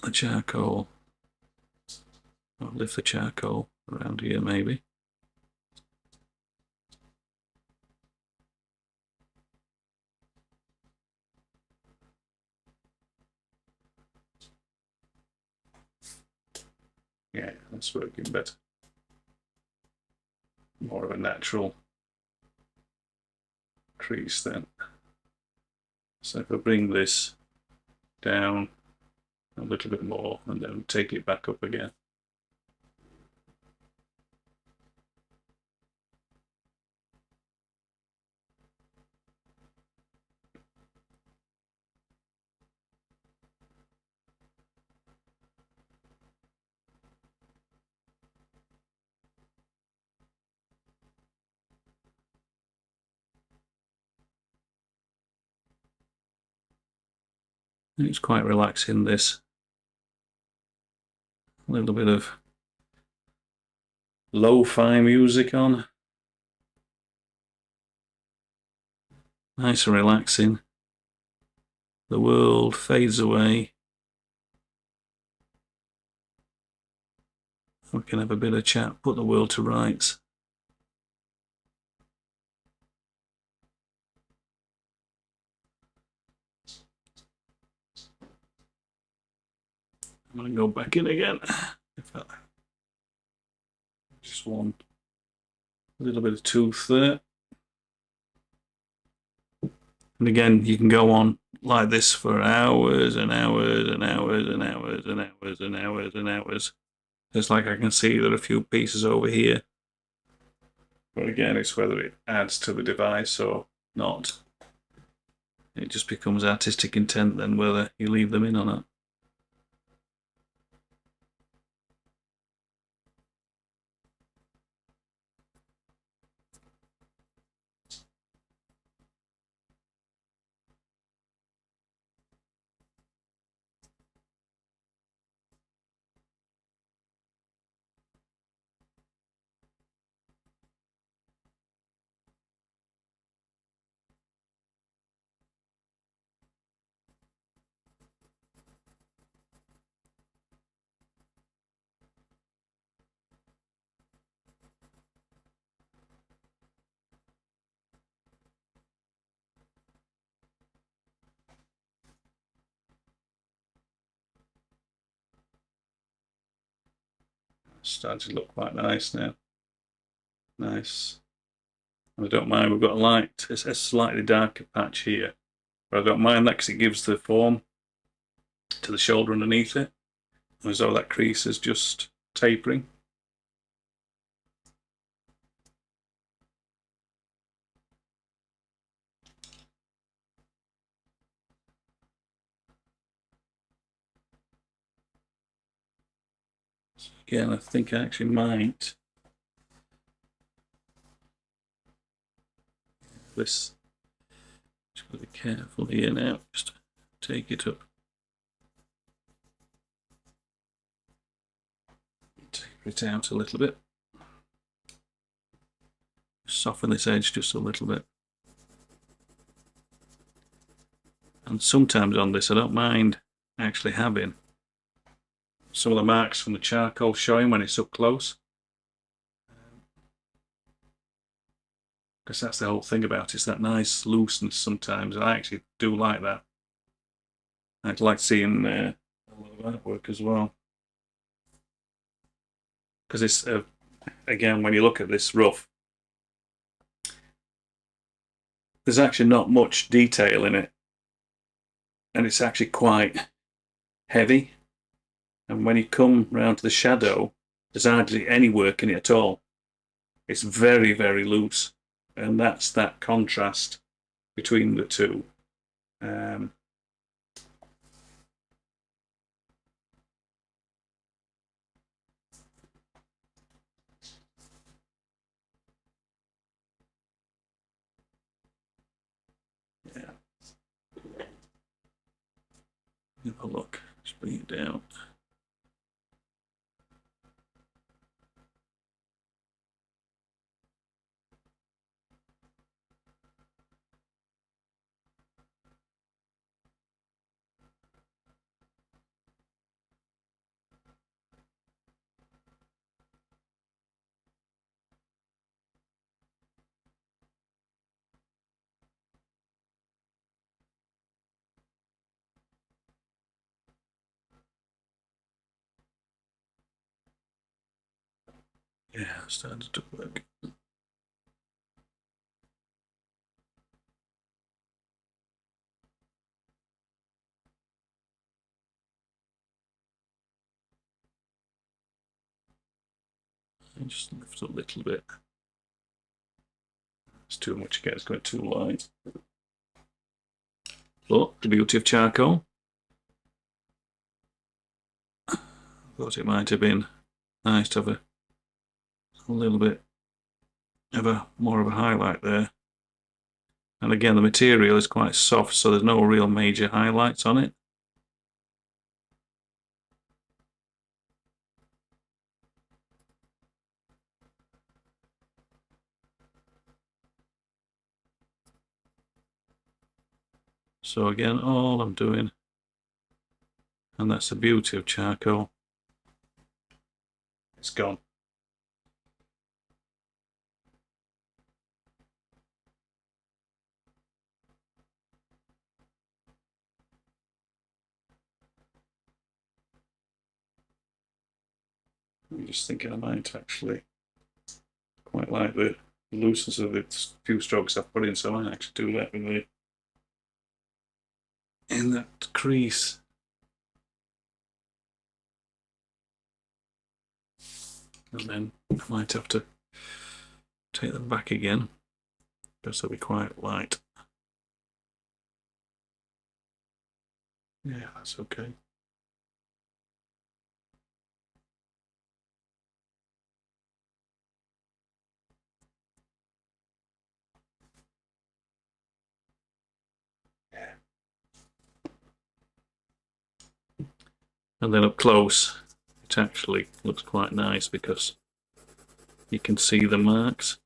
the charcoal, or lift the charcoal around here maybe. Yeah, that's working better. More of a natural crease then. So if I bring this down a little bit more and then take it back up again. And it's quite relaxing, this. A little bit of lo-fi music on. Nice and relaxing. The world fades away. We can have a bit of chat, put the world to rights. I'm going to go back in again. Just one little bit of tooth there. And again, you can go on like this for hours and hours and hours and hours and hours and hours and hours. It's like I can see there are a few pieces over here. But again, it's whether it adds to the device or not. It just becomes artistic intent then whether you leave them in or not. It's starting to look quite nice now. Nice. I don't mind, we've got a light, it's a slightly darker patch here. But I don't mind that because it gives the form to the shoulder underneath it. As though that crease is just tapering. So again, I think I actually might this. Just got to be careful here now. Just take it up. Taper it out a little bit. Soften this edge just a little bit. And sometimes on this, I don't mind actually having some of the marks from the charcoal showing when it's up close. Because that's the whole thing about it, it's that nice looseness sometimes. I actually do like that. I'd like seeing a lot of artwork as well. Because it's, again, when you look at this rough, there's actually not much detail in it. And it's actually quite heavy. And when you come round to the shadow, there's hardly any work in it at all. It's very, very loose. And that's that contrast between the two. Have a look. Just bring it down. Yeah, it's starting to work. Just lift a little bit. It's too much again, it's going too light. But the beauty of charcoal. Thought it might have been nice to have a little bit of a more of a highlight there. And again, the material is quite soft, so there's no real major highlights on it. So again, all I'm doing, and that's the beauty of charcoal, it's gone. I'm just thinking I might actually quite like the looseness of the few strokes I've put in, so I might actually do that with the in that crease. And then I might have to take them back again because they'll be quite light. Yeah, that's okay. And then up close, it actually looks quite nice because you can see the marks.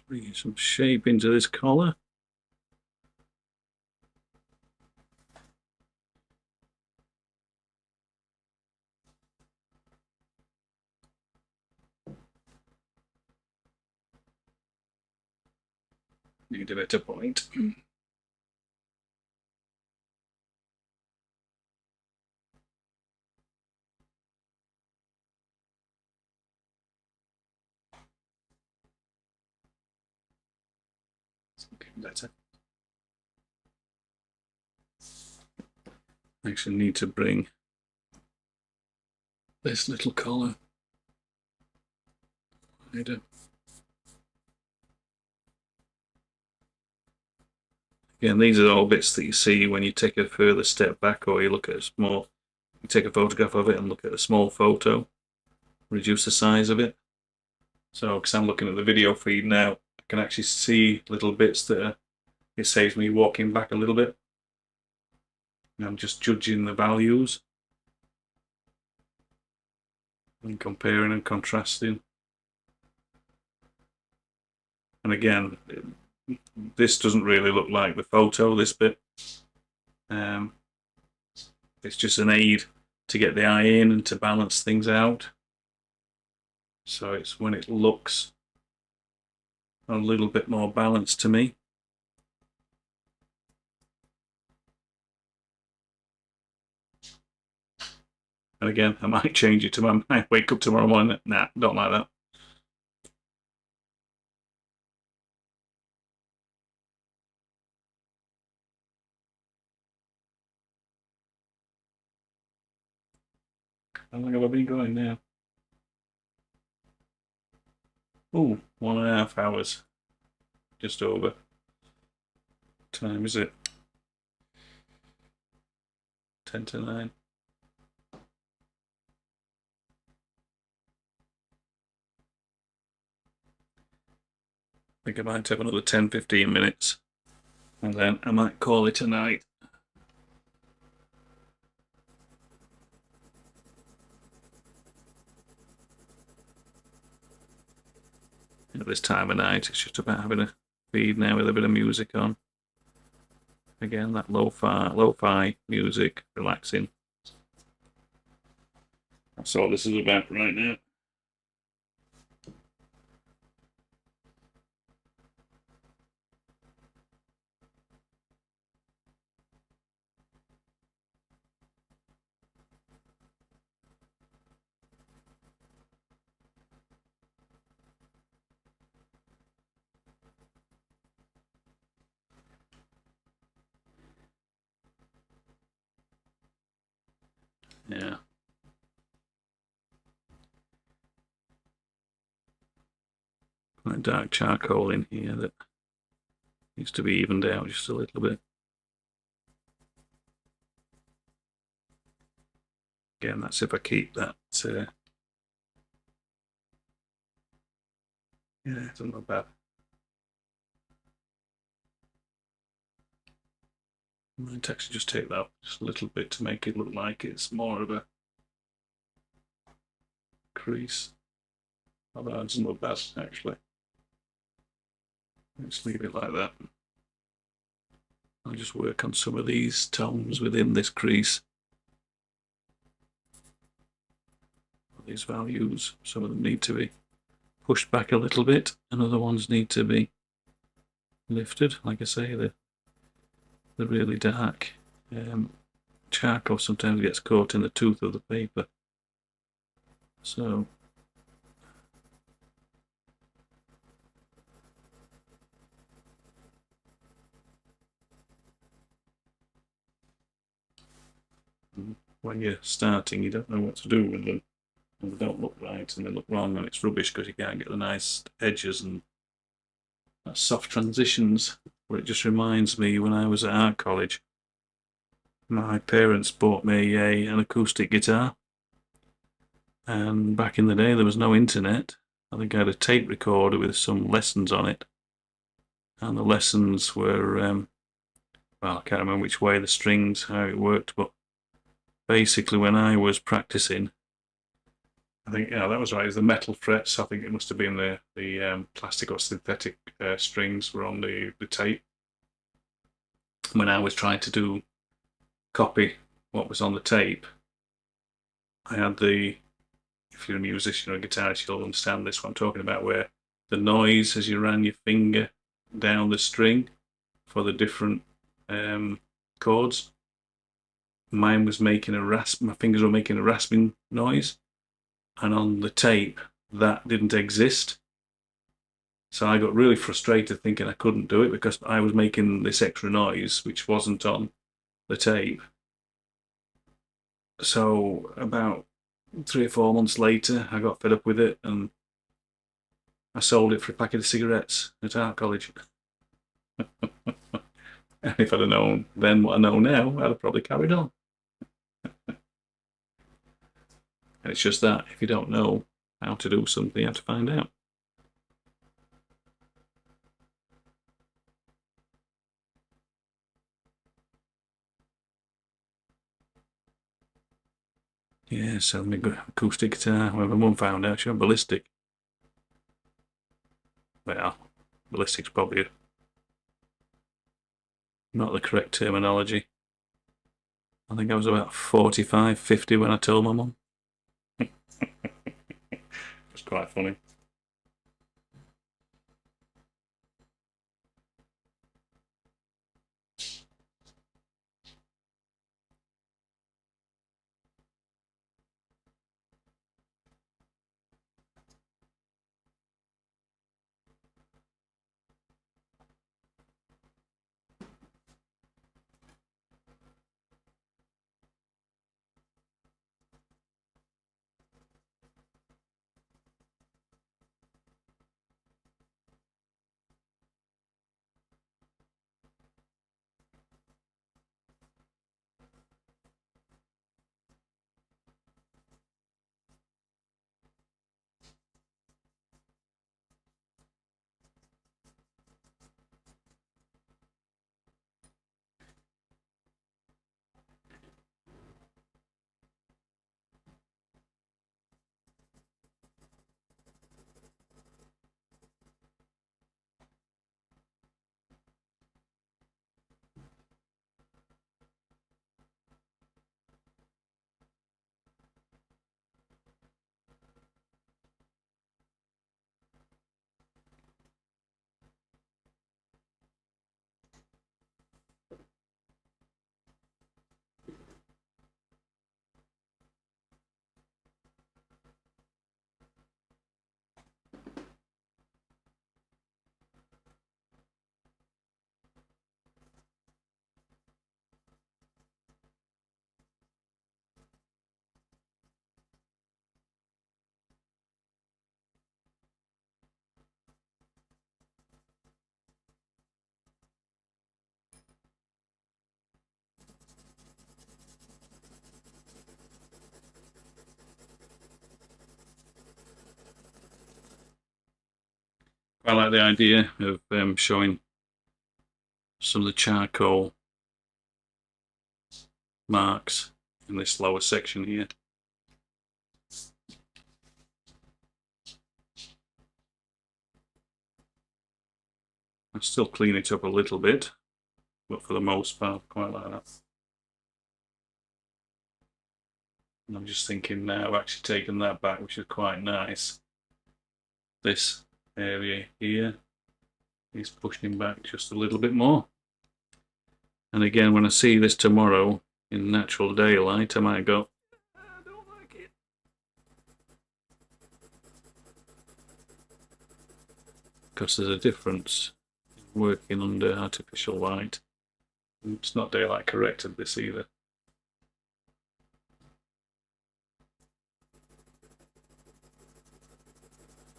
Bringing some shape into this collar. Need a better point. It's looking better. I actually need to bring this little collar slider. Again, these are all bits that you see when you take a further step back, or you look at a small, you take a photograph of it and look at a small photo, reduce the size of it. So, because I'm looking at the video feed now, I can actually see little bits that are, it saves me walking back a little bit. And I'm just judging the values and comparing and contrasting. And again, this doesn't really look like the photo, this bit. It's just an aid to get the eye in and to balance things out. So it's when it looks a little bit more balanced to me. And again, I might change it to my mind. Wake up tomorrow morning. Nah, don't like that. How long have I been going now? Oh, 1.5 hours. Just over. What time is it? 10 to 9. I think I might have another 10-15 minutes and then I might call it a night. At this time of night, it's just about having a feed now with a bit of music on. Again, that lo-fi music, relaxing. That's all this is about right now. Yeah. Quite dark charcoal in here that needs to be evened out just a little bit. Again, that's if I keep that. Yeah, it's not bad. I might actually just take that just a little bit to make it look like it's more of a crease. Although it doesn't look bad, actually. Let's leave it like that. I'll just work on some of these tones within this crease. These values, some of them need to be pushed back a little bit, and other ones need to be lifted. Like I say, they're really dark. Charcoal sometimes gets caught in the tooth of the paper. So when you're starting, you don't know what to do with them. And they don't look right and they look wrong, and it's rubbish because you can't get the nice edges and soft transitions. Where it just reminds me when I was at art college, my parents bought me an acoustic guitar, and back in the day there was no internet. I think I had a tape recorder with some lessons on it, and the lessons were well, I can't remember which way the strings, how it worked, but basically when I was practicing, I think, yeah, that was right, it was the metal frets. I think it must have been the plastic or synthetic strings were on the tape. When I was trying to copy what was on the tape, I had if you're a musician or a guitarist, you'll understand this, what I'm talking about, where the noise as you ran your finger down the string for the different chords, mine was making a rasp, my fingers were making a rasping noise, and on the tape that didn't exist. So I got really frustrated thinking I couldn't do it because I was making this extra noise which wasn't on the tape. So about 3 or 4 months later I got fed up with it and I sold it for a packet of cigarettes at art college. And if I'd have known then what I know now, I'd have probably carried on. And it's just that, if you don't know how to do something, you have to find out. Yeah, selling me acoustic guitar. When my mum found out, she went ballistic. Well, ballistic's probably not the correct terminology. I think I was about 45, 50 when I told my mum. It was quite funny. I like the idea of showing some of the charcoal marks in this lower section here. I still clean it up a little bit, but for the most part, I quite like that. And I'm just thinking now, I've actually taken that back, which is quite nice. This area here is pushing back just a little bit more. And again, when I see this tomorrow in natural daylight, I might go, I don't like it. Because there's a difference in working under artificial light. It's not daylight corrected, this either.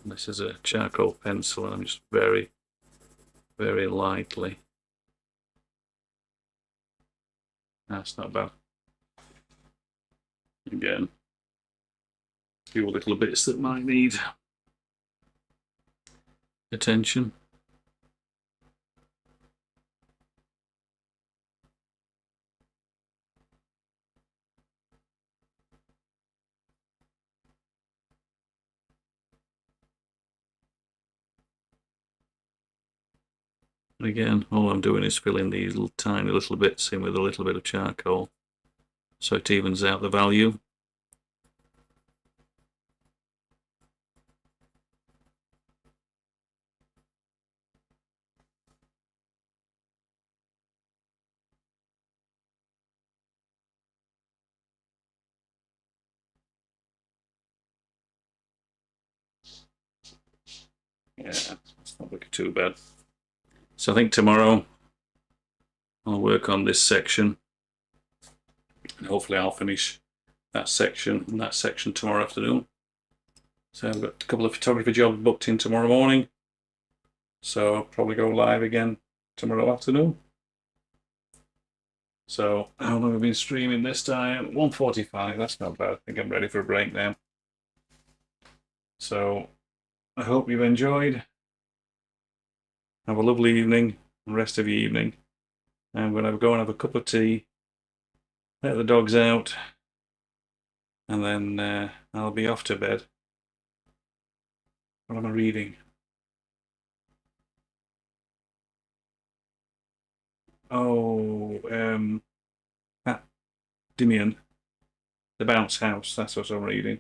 And this is a charcoal pencil, and I'm just very, very lightly. That's not bad. Again, a few little bits that might need attention. And again, all I'm doing is filling these little tiny little bits in with a little bit of charcoal, so it evens out the value. Yeah, it's not looking too bad. So I think tomorrow I'll work on this section, and hopefully I'll finish that section and that section tomorrow afternoon. So I've got a couple of photography jobs booked in tomorrow morning. So I'll probably go live again tomorrow afternoon. So how long have I been streaming this time? 1:45, that's not bad. I think I'm ready for a break now. So I hope you've enjoyed. Have a lovely evening, and rest of your evening. I'm going to go and have a cup of tea, let the dogs out, and then I'll be off to bed. What am I reading? Oh, Dimian, The Bounce House. That's what I'm reading.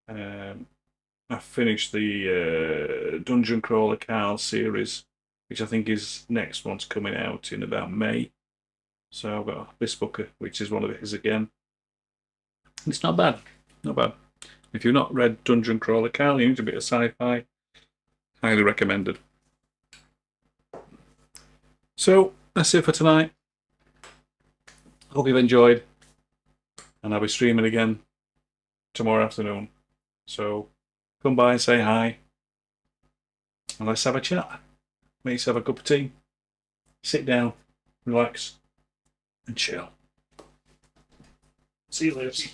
I finished the Dungeon Crawler Carl series, which I think is next one's coming out in about May. So I've got this book, which is one of his again. It's not bad, not bad. If you've not read Dungeon Crawler Carl, you need a bit of sci-fi. Highly recommended. So that's it for tonight. Hope you've enjoyed, and I'll be streaming again tomorrow afternoon. So come by and say hi, and let's have a chat. Make yourself a cup of tea, sit down, relax, and chill. See you later.